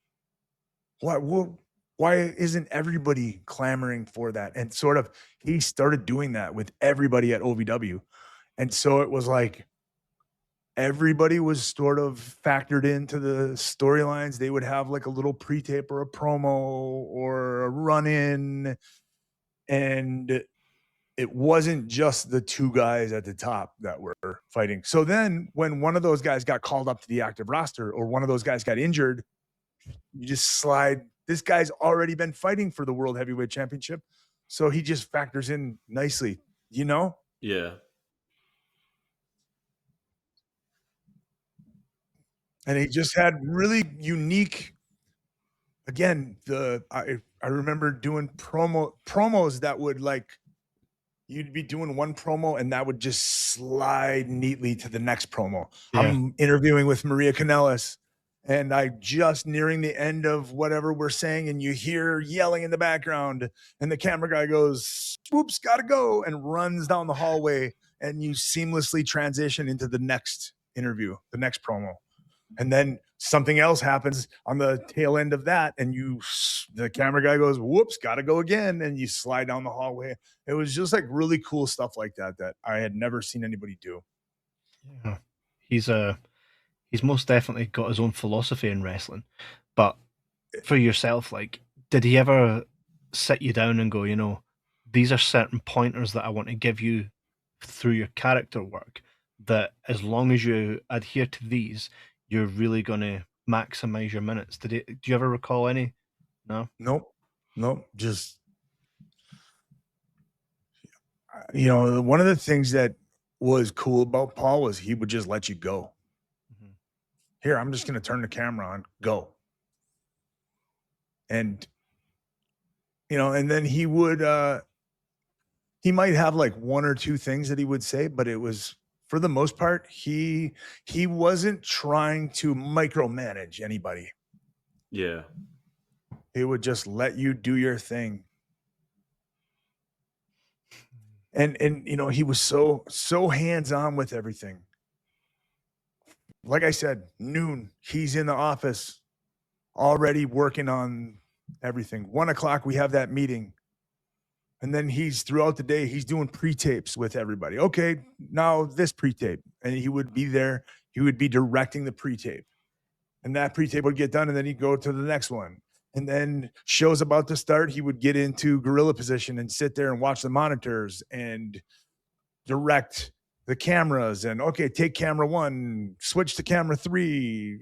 Why isn't everybody clamoring for that? And sort of, he started doing that with everybody at OVW. And so it was like, everybody was sort of factored into the storylines. They would have like a little pre-tape or a promo or a run-in. And it wasn't just the two guys at the top that were fighting. So then when one of those guys got called up to the active roster or one of those guys got injured, you just slide. This guy's already been fighting for the World Heavyweight Championship. So he just factors in nicely, Yeah. And he just had really unique, again, I remember doing promos that would like, you'd be doing one promo and that would just slide neatly to the next promo. Yeah. I'm interviewing with Maria Kanellis and I just nearing the end of whatever we're saying and you hear yelling in the background and the camera guy goes, "Whoops, gotta go," and runs down the hallway and you seamlessly transition into the next interview, the next promo. And then something else happens on the tail end of that. And the camera guy goes, "Whoops, got to go again." And you slide down the hallway. It was just like really cool stuff like that I had never seen anybody do. Yeah. He's most definitely got his own philosophy in wrestling. But for yourself, like, did he ever sit you down and go, these are certain pointers that I want to give you through your character work, that as long as you adhere to these, you're really going to maximize your minutes? Do you ever recall any? No? Nope. Just, one of the things that was cool about Paul was he would just let you go. Here, I'm just going to turn the camera on, go. And, and then he would, he might have like one or two things that he would say, but it was, for the most part, he wasn't trying to micromanage anybody. Yeah. He would just let you do your thing. And he was so hands-on with everything. like I said, noon, he's in the office already working on everything. 1 o'clock, we have that meeting. And then he's throughout the day, he's doing pre-tapes with everybody. Okay, now this pre-tape. And he would be there. He would be directing the pre-tape. And that pre-tape would get done, and then he'd go to the next one. And then shows about to start, he would get into gorilla position and sit there and watch the monitors and direct the cameras. And okay, take camera 1, switch to camera 3,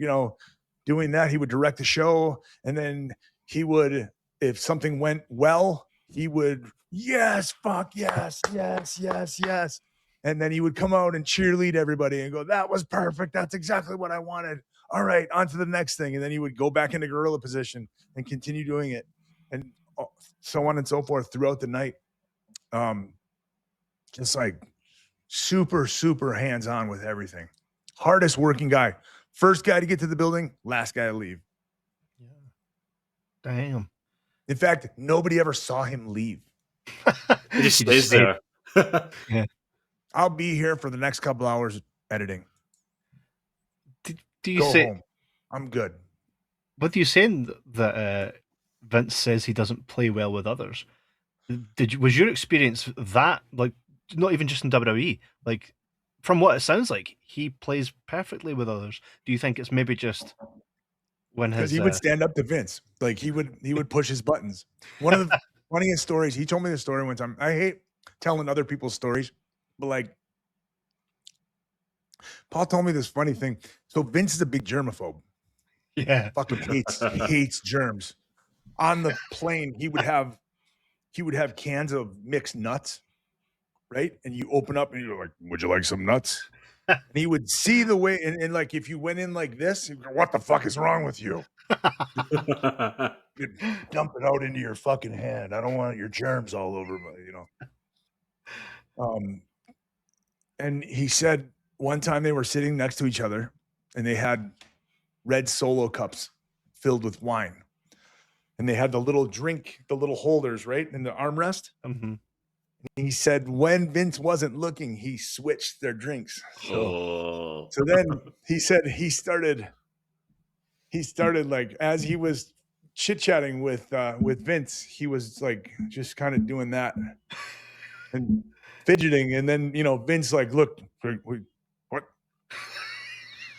doing that. He would direct the show. And then he would, if something went well, he would, yes, fuck, yes. And then he would come out and cheerlead everybody and go, that was perfect. That's exactly what I wanted. All right, on to the next thing. And then he would go back into gorilla position and continue doing it, and so on and so forth throughout the night. Just like super, super hands-on with everything. Hardest working guy. First guy to get to the building, last guy to leave. Yeah. Damn. In fact, nobody ever saw him leave. He just stays there. Yeah. I'll be here for the next couple hours editing. Do you Go say home. I'm good. What do you saying that Vince says he doesn't play well with others? Was your experience that, like, not even just in WWE, like, from what it sounds like, he plays perfectly with others? Do you think it's maybe just when because he would stand up to Vince, like he would push his buttons? One of the funniest stories, he told me the story one time. I hate telling other people's stories, but like Paul told me this funny thing. So Vince is a big germaphobe. Yeah. Fucking hates germs. On the plane, he would have cans of mixed nuts, right? And you open up and you're like, would you like some nuts? And he would see the way, and like if you went in like this, he'd go, what the fuck is wrong with you? You'd dump it out into your fucking hand. I don't want your germs all over, and he said one time they were sitting next to each other and they had red Solo cups filled with wine. And they had the little holders, right, in the armrest. Mm-hmm. He said when Vince wasn't looking, he switched their drinks. So then he said he started like, as he was chit-chatting with Vince, he was like just kind of doing that and fidgeting. And then, Vince like, look, what?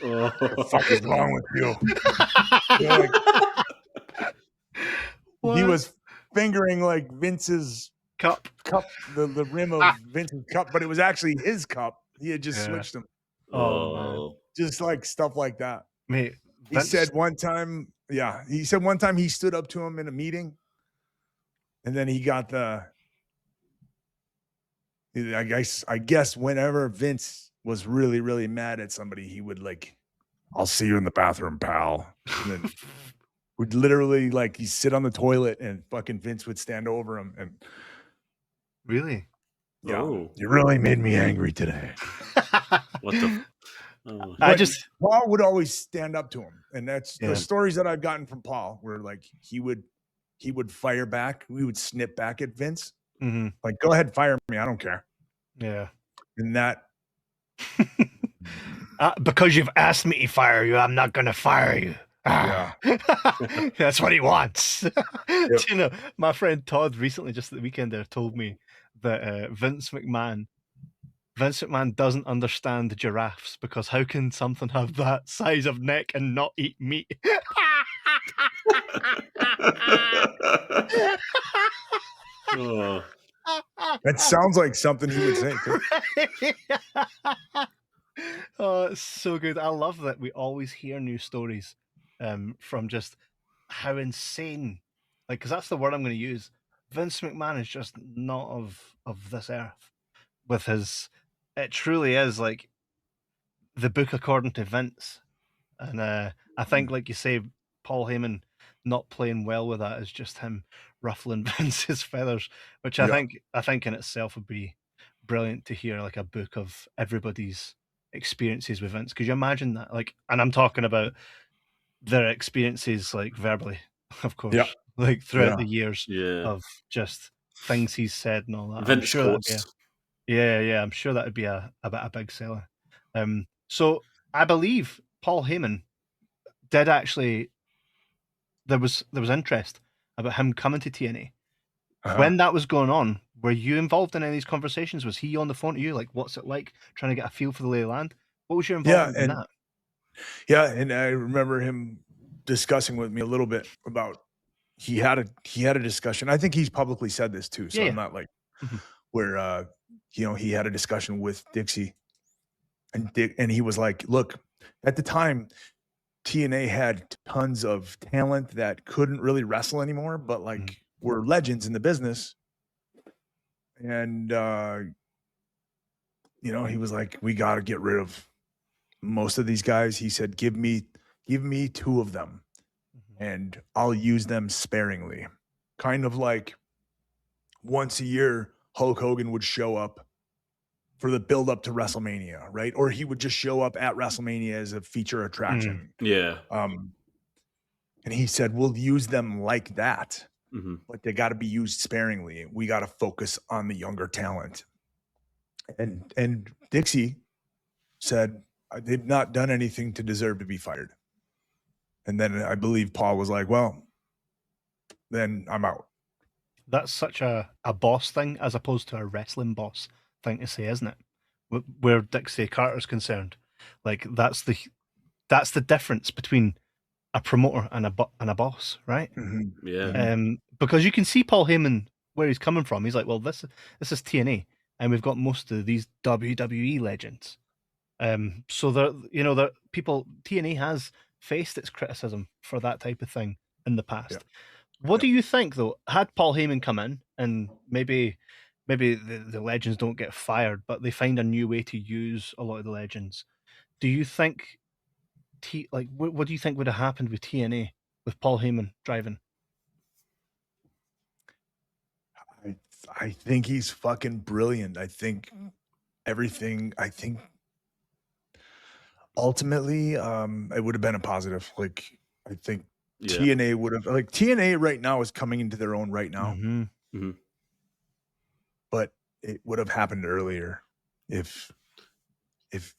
What the fuck is wrong with you? He was fingering like Vince's cup, the rim of Vince's cup, but it was actually his cup. He had just switched them. Oh man. Just like stuff like that. Mate, he said one time he stood up to him in a meeting, and then he got I guess whenever Vince was really, really mad at somebody, he would like, I'll see you in the bathroom, pal. And then would literally like he'd sit on the toilet and fucking Vince would stand over him. And really? Yeah. You really made me angry today. What the Paul would always stand up to him. And that's the stories that I've gotten from Paul, where like he would fire back. We would snip back at Vince. Mm-hmm. Like, go ahead, fire me. I don't care. Yeah. And that because you've asked me to fire you, I'm not gonna fire you. Yeah. That's what he wants. Yep. My friend Todd recently, just at the weekend there, told me that Vince McMahon doesn't understand giraffes, because how can something have that size of neck and not eat meat? That sounds like something he would say too. Oh, it's so good. I love that we always hear new stories from just how insane, like, because that's the word I'm going to use. Vince McMahon is just not of this earth. With his, it truly is like the book according to Vince, and I think, like you say, Paul Heyman not playing well with that is just him ruffling Vince's feathers, which I think in itself would be brilliant to hear, like a book of everybody's experiences with Vince. Could you imagine that? Like, and I'm talking about their experiences, like verbally, of course, like throughout the years of just things he's said and all that. Vince I'm sure I'm sure that would be a big seller. So I believe Paul Heyman did actually, there was interest about him coming to TNA. When that was going on, were you involved in any of these conversations? Was he on the phone to you? Like, what's it like, trying to get a feel for the lay of the land? What was your involvement in that? Yeah, and I remember him discussing with me a little bit about he had a discussion. I think he's publicly said this too, so I'm not like where he had a discussion with Dixie, and he was like, "Look, at the time, TNA had tons of talent that couldn't really wrestle anymore, but like were legends in the business." And he was like, "We got to get rid of most of these guys." He said, give me 2 of them and I'll use them sparingly. Kind of like once a year, Hulk Hogan would show up for the build up to WrestleMania, right? Or he would just show up at WrestleMania as a feature attraction. Yeah. And he said, we'll use them like that, but they got to be used sparingly. We got to focus on the younger talent. And Dixie said, they've not done anything to deserve to be fired. And then I believe Paul was like, well, then I'm out. That's such a boss thing as opposed to a wrestling boss thing to say, isn't it? Where Dixie Carter's concerned. Like, that's the difference between a promoter and a boss, right? Yeah. Because you can see Paul Heyman where he's coming from. He's like, well, this is TNA, and we've got most of these WWE legends. So that people, TNA has faced its criticism for that type of thing in the past. What do you think, though? Had Paul Heyman come in and maybe the legends don't get fired, but they find a new way to use a lot of the legends, do you think what do you think would have happened with TNA with Paul Heyman driving? I think he's fucking brilliant. I think everything. I think ultimately, it would have been a positive. Like, I think TNA would have, like, TNA right now is coming into their own right now. But it would have happened earlier if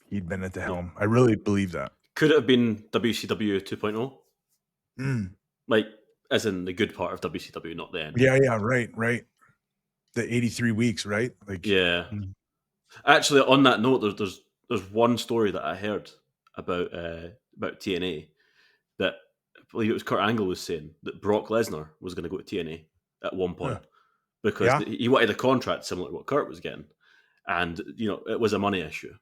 he'd been at the helm. I really believe that. Could it have been WCW 2.0? Like, as in the good part of WCW, not the end. Yeah, right. The 83 weeks, right? Like, yeah. Actually, on that note, there's one story that I heard about TNA that I believe it was Kurt Angle was saying that Brock Lesnar was going to go to TNA at one point because he wanted a contract similar to what Kurt was getting, and it was a money issue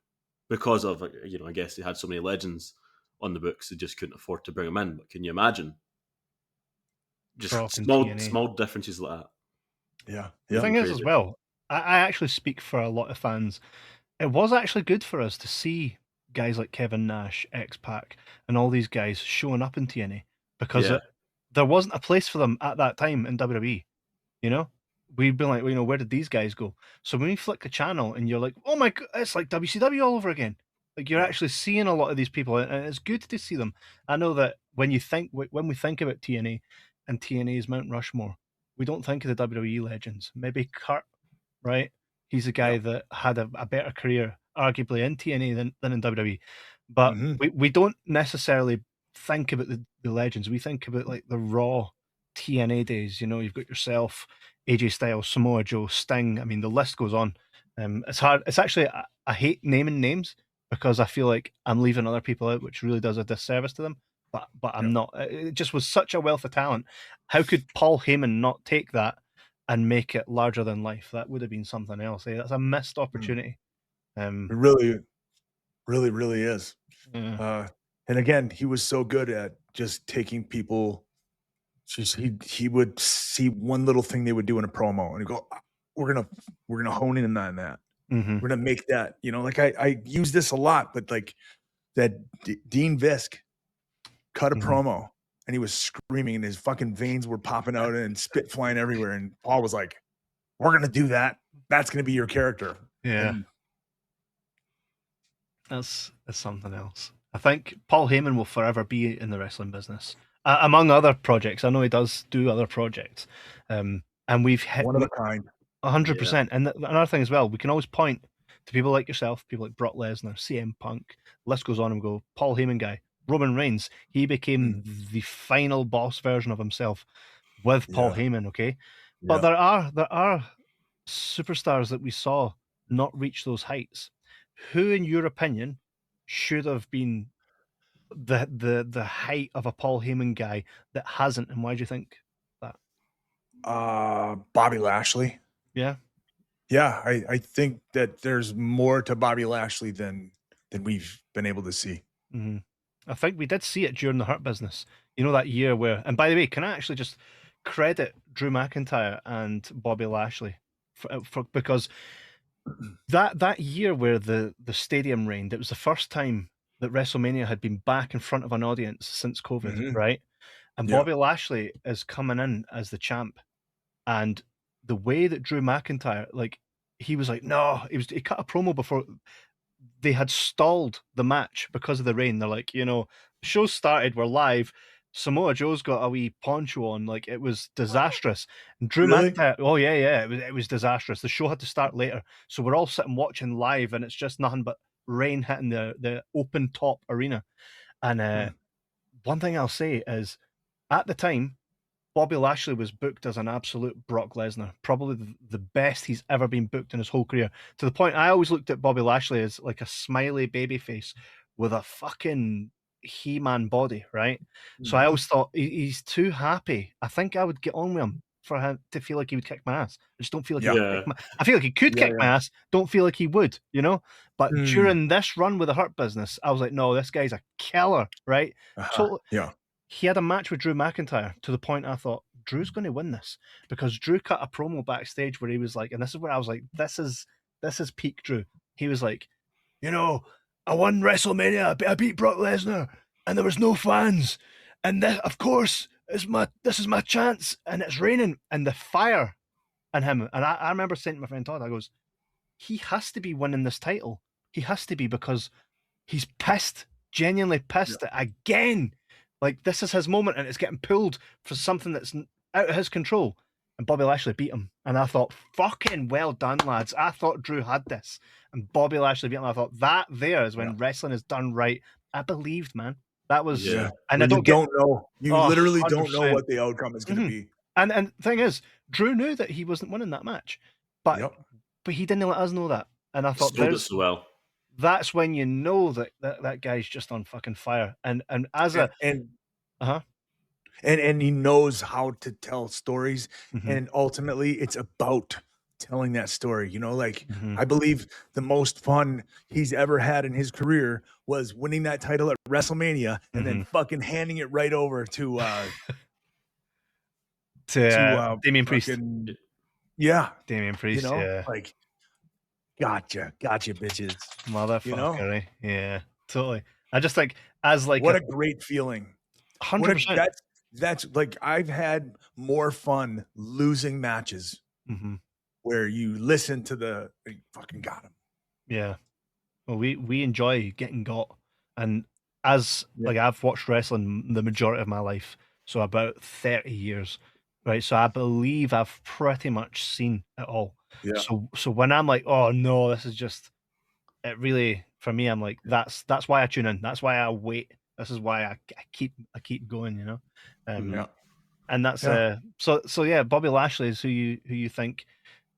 because of I guess they had so many legends on the books they just couldn't afford to bring them in. But can you imagine just small differences like that? Yeah. The thing is, as well, I actually speak for a lot of fans. It was actually good for us to see guys like Kevin Nash, X-Pac, and all these guys showing up in TNA because there wasn't a place for them at that time in WWE. We'd been like, where did these guys go? So when you flick the channel and you're like, oh my God, it's like WCW all over again. Like, you're actually seeing a lot of these people, and it's good to see them. I know that when we think about TNA and TNA's Mount Rushmore, we don't think of the WWE legends. Maybe Kurt, right? He's a guy that had a better career, arguably, in TNA than in WWE. But we don't necessarily think about the legends. We think about like the raw TNA days. You've got yourself, AJ Styles, Samoa Joe, Sting. I mean, the list goes on. It's hard. It's actually, I hate naming names because I feel like I'm leaving other people out, which really does a disservice to them. But I'm not. It just was such a wealth of talent. How could Paul Heyman not take that and make it larger than life? That would have been something else. That's a missed opportunity. It really, really, really is. Yeah. And again, he was so good at just taking people. He would see one little thing they would do in a promo, and he'd go, "We're gonna hone in on that. We're gonna make that." Like I use this a lot, but like that Dean Visk cut a promo, and he was screaming, and his fucking veins were popping out and spit flying everywhere. And Paul was like, "We're gonna do that. That's gonna be your character." Yeah. That's something else. I think Paul Heyman will forever be in the wrestling business, among other projects. I know he does do other projects, and we've hit one of a kind, 100%. And another thing as well, we can always point to people like yourself, people like Brock Lesnar, CM Punk. The list goes on, and we go, Paul Heyman guy, Roman Reigns, he became the final boss version of himself with Paul Heyman, okay? But there are superstars that we saw not reach those heights. Who, in your opinion, should have been the height of a Paul Heyman guy that hasn't, and why do you think that? Bobby Lashley. Yeah. Yeah, I think that there's more to Bobby Lashley than we've been able to see. Mm-hmm. I think we did see it during the Hurt Business. You know, that year where, and by the way, can I actually just credit Drew McIntyre and Bobby Lashley for because that year where the stadium rained, it was the first time that WrestleMania had been back in front of an audience since COVID, right? And Bobby Lashley is coming in as the champ, and the way that Drew McIntyre, like, he was like, no, he cut a promo before they had stalled the match because of the rain. They're like, you know, the show started, we're live. Samoa Joe's got a wee poncho on, like, it was disastrous. And Drew McIntyre, oh yeah, it was disastrous. The show had to start later, so we're all sitting watching live, and it's just nothing but rain hitting the open top arena. And one thing I'll say is, at the time, Bobby Lashley was booked as an absolute Brock Lesnar, probably the best he's ever been booked in his whole career. To the point, I always looked at Bobby Lashley as like a smiley baby face with a fucking He-Man body, right? So I always thought he's too happy. I think I would get on with him for him to feel like he would kick my ass. I just don't feel like he would kick my, I feel like he could kick my ass, don't feel like he would, you know? But during this run with the Hurt Business, I was like, no, this guy's a killer, right? Totally. Yeah. He had a match with Drew McIntyre to the point I thought, Drew's going to win this, because Drew cut a promo backstage where he was like, and this is where I was like, this is peak Drew. He was like, you know, I won WrestleMania, I beat Brock Lesnar, and there was no fans, and this, of course, this is my chance, and it's raining, and the fire in him. And I remember saying to my friend Todd, I goes, he has to be winning this title. He has to be, because he's pissed, genuinely pissed again. Like, this is his moment, and it's getting pulled for something that's out of his control. And Bobby Lashley beat him. And I thought, fucking well done, lads. I thought Drew had this. And Bobby Lashley beat him. I thought, that there is when wrestling is done right. I believed, man. That was... Yeah. And when I don't know. You literally 100%. don't know what the outcome is going to be. And the thing is, Drew knew that he wasn't winning that match. But he didn't let us know that. And I thought, sold it so well. That's when you know that guy's just on fucking fire. And as a... And he knows how to tell stories, and ultimately it's about telling that story. You know, like, I believe the most fun he's ever had in his career was winning that title at WrestleMania and then fucking handing it right over to Damian Priest. Damian Priest. You know, like, gotcha, bitches, motherfucker. You know? Right? Yeah, totally. I just think, as like, what a great feeling. 100%. That's like, I've had more fun losing matches where you listen to you fucking got him. Yeah. Well, we enjoy getting got. And as like, I've watched wrestling the majority of my life, so about 30 years, right? So I believe I've pretty much seen it all. Yeah. So when I'm like, oh no, this is just, it really, for me, I'm like, that's why I tune in. That's why I wait. This is why I keep going, you know. And that's so yeah. Bobby Lashley is who you think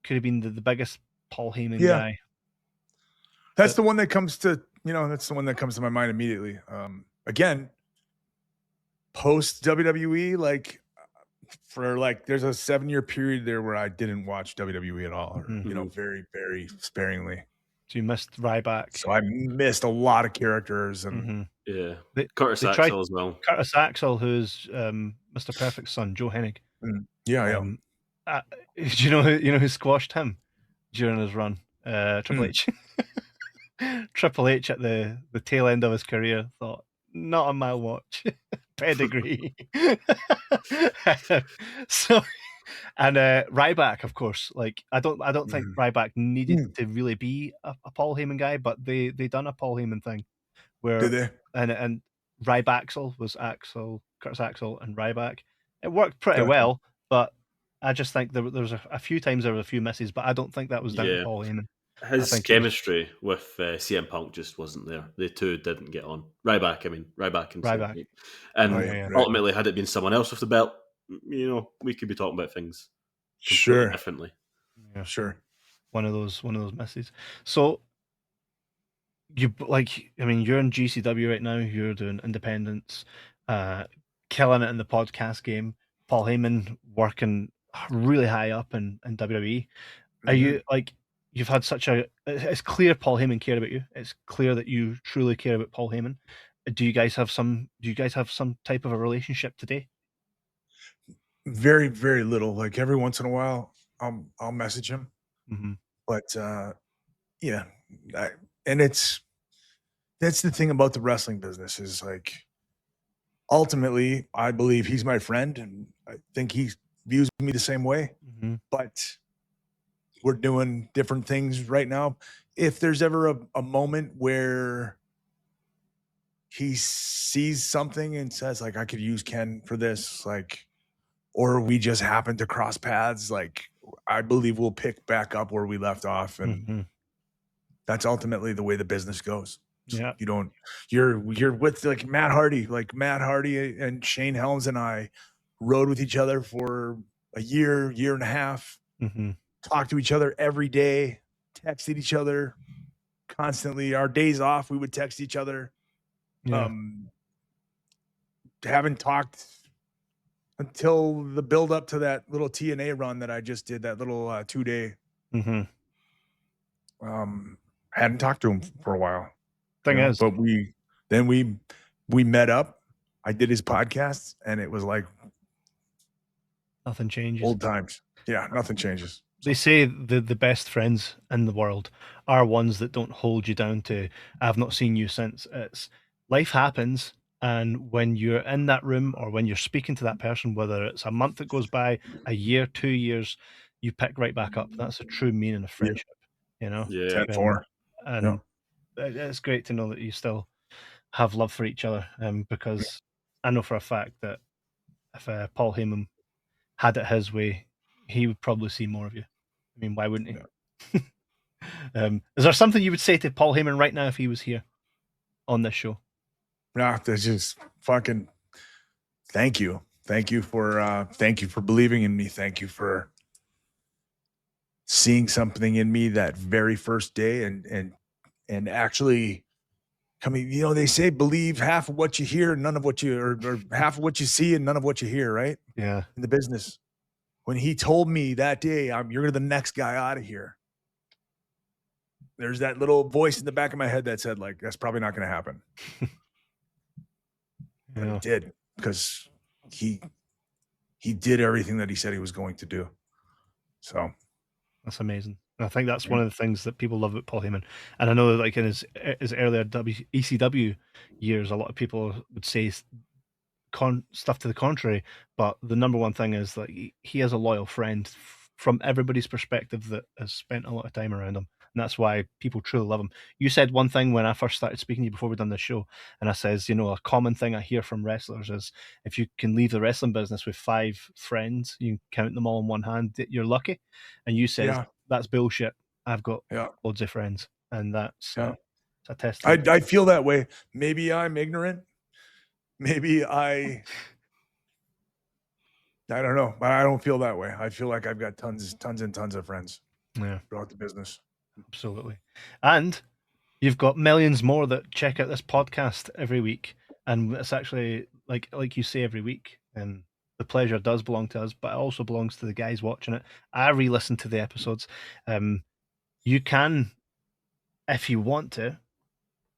could have been the biggest Paul Heyman guy. That's the one that comes to my mind immediately. Again, post WWE, like, for like, there's a 7-year period there where I didn't watch WWE at all, or you know, very, very sparingly. So you missed Ryback. So I missed a lot of characters, and Curtis Axel as well. Curtis Axel, who's Mr. Perfect's son, Joe Hennig. Do you know who squashed him during his run? Triple H. Triple H at the tail end of his career thought, not on my watch. Pedigree. So. And Ryback, of course, like, I don't think Ryback needed to really be a Paul Heyman guy, but they done a Paul Heyman thing where did they? And Rybaxel was Curtis Axel and Ryback. It worked pretty well, but I just think there was a few times there were a few misses, but I don't think that was down to Paul Heyman. His chemistry with CM Punk just wasn't there. The two didn't get on. Ryback and Ryback. And ultimately, had it been someone else with the belt, we could be talking about things completely differently. Yeah, sure. One of those misses. So you're in GCW right now. You're doing independence, killing it in the podcast game. Paul Heyman working really high up in WWE. Are you you've had such a? It's clear Paul Heyman cared about you. It's clear that you truly care about Paul Heyman. Do you guys have some type of a relationship today? Very, very little. Like every once in a while, I'll message him. But yeah, and that's the thing about the wrestling business is like ultimately I believe he's my friend and I think he views me the same way. But we're doing different things right now. If there's ever a moment where he sees something and says like I could use Ken for this, like, or we just happen to cross paths, like I believe we'll pick back up where we left off. And that's ultimately the way the business goes. Yeah. You're with like Matt Hardy and Shane Helms and I rode with each other for a year and a half, talked to each other every day, texted each other constantly. Our days off, we would text each other. Haven't talked until the build up to that little TNA run that I just did, that little 2-day. Hadn't talked to him for a while. But we met up. I did his podcast and it was like nothing changes. Old times. Yeah, nothing changes. They say the best friends in the world are ones that don't hold you down to I've not seen you since. It's life happens, and when you're in that room or when you're speaking to that person, whether it's a month that goes by, a year, 2 years, you pick right back up. That's a true meaning of friendship. Yeah. 10-4. And it's great to know that you still have love for each other. Because I know for a fact that if Paul Heyman had it his way, he would probably see more of you. I mean, why wouldn't he? Is there something you would say to Paul Heyman right now if he was here on this show? Nah, that's just fucking thank you. Thank you for believing in me. Thank you for seeing something in me that very first day and actually coming, they say believe half of what you hear, none of what you or half of what you see and none of what you hear, right? Yeah. In the business. When he told me that day, you're the next guy out of here. There's that little voice in the back of my head that said, like, that's probably not going to happen. But it did, because he did everything that he said he was going to do. So that's amazing. And I think that's one of the things that people love about Paul Heyman. And I know, like in his earlier ECW years, a lot of people would say stuff to the contrary, but the number one thing is that he has a loyal friend from everybody's perspective that has spent a lot of time around him, and that's why people truly love him. You said one thing when I first started speaking to you before we done this show, and I says, a common thing I hear from wrestlers is if you can leave the wrestling business with 5 friends, you can count them all in one hand, you're lucky. And you said that's bullshit. I've got loads of friends, and that's a testament. I feel that way. Maybe I'm ignorant. Maybe I don't know, but I don't feel that way. I feel like I've got tons and tons of friends throughout the business. Absolutely. And you've got millions more that check out this podcast every week. And it's actually, like you say, every week. And the pleasure does belong to us, but it also belongs to the guys watching it. I re-listen to the episodes. You can, if you want to,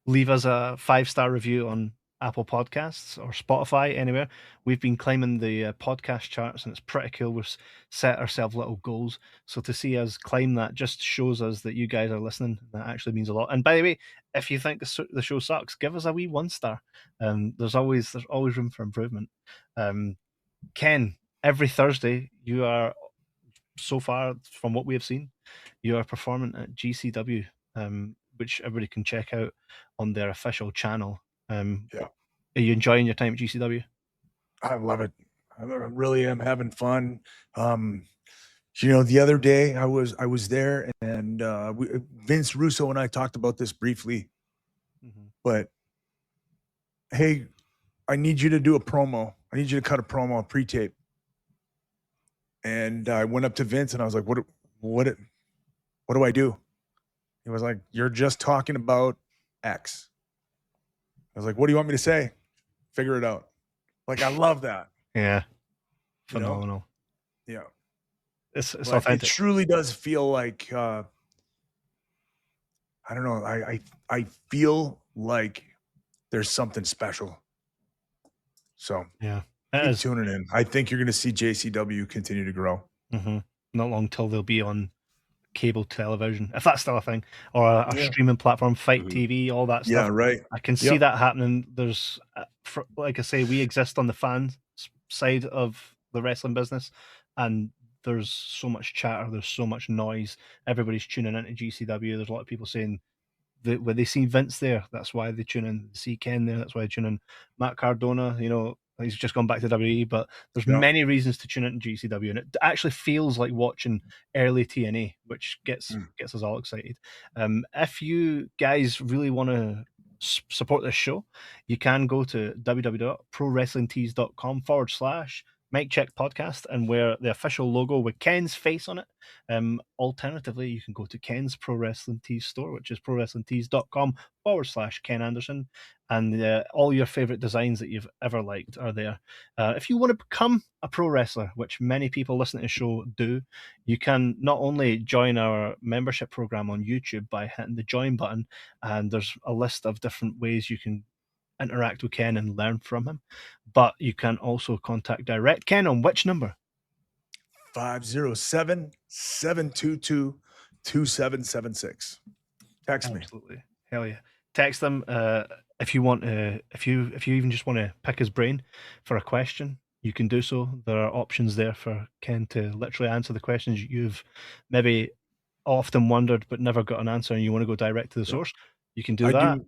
leave us a 5-star review on Apple Podcasts or Spotify, anywhere. We've been climbing the podcast charts, and it's pretty cool. We've set ourselves little goals, so to see us climb that just shows us that you guys are listening. That actually means a lot. And by the way, if you think the show sucks, give us a wee 1-star. There's always room for improvement. Ken, every Thursday you are, so far from what we have seen, you are performing at GCW, which everybody can check out on their official channel. Are you enjoying your time at GCW? I love it. I really am having fun. You know, the other day I was there, and Vince Russo and I talked about this briefly. But hey, I need you to do a promo. I need you to cut a promo, a pre-tape. And I went up to Vince and I was like, what do I do? He was like, you're just talking about X. I was like, what do you want me to say? Figure it out. Like, I love that. Yeah. Phenomenal. You know? Yeah. It's authentic. It truly does feel like, I don't know. I feel like there's something special. So yeah, keep tuning in. I think you're going to see JCW continue to grow. Not long till they'll be on cable television, if that's still a thing, or a streaming platform, Fight TV, all that stuff. Yeah, right. I can see that happening. There's, like I say, we exist on the fan side of the wrestling business, and there's so much chatter, there's so much noise. Everybody's tuning into GCW. There's a lot of people saying that when they see Vince there, that's why they tune in. They see Ken there, that's why they tune in. Matt Cardona, you know, he's just gone back to WWE, but there's many reasons to tune into GCW, and it actually feels like watching early TNA, which gets us all excited. If you guys really want to support this show, you can go to www.prowrestlingtees.com/Mike Check Podcast and wear the official logo with Ken's face on it. Alternatively, you can go to Ken's Pro Wrestling Tees store, which is prowrestlingtees.com/Ken Anderson, and all your favorite designs that you've ever liked are there. If you want to become a pro wrestler, which many people listening to the show do, you can not only join our membership program on YouTube by hitting the join button, and there's a list of different ways you can interact with Ken and learn from him, but you can also contact direct Ken on which number? 507-722-2776. Text me. Absolutely. Hell yeah. Text them if you want if you even just want to pick his brain for a question, you can do so. There are options there for Ken to literally answer the questions you've maybe often wondered but never got an answer, and you want to go direct to the source. You can do that.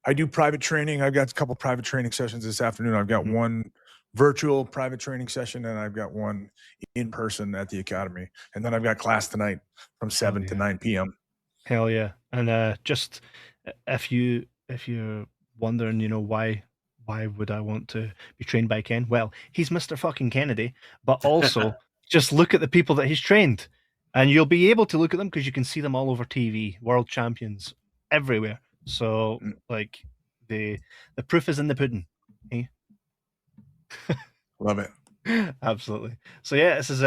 I do private training. I've got a couple private training sessions this afternoon. I've got one virtual private training session, and I've got one in person at the academy. And then I've got class tonight from 7 to 9 p.m. Hell yeah. And just if you're wondering, you know, why would I want to be trained by Ken? Well, he's Mr. fucking Kennedy, but also just look at the people that he's trained, and you'll be able to look at them because you can see them all over TV, world champions everywhere. So, like, the proof is in the pudding. Eh? Love it. Absolutely. So yeah, this has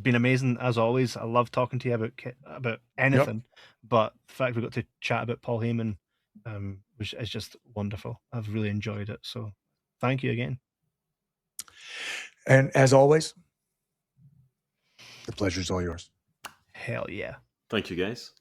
been amazing as always. I love talking to you about anything, but the fact we got to chat about Paul Heyman which is just wonderful. I've really enjoyed it. So thank you again. And as always, the pleasure's all yours. Hell yeah. Thank you, guys.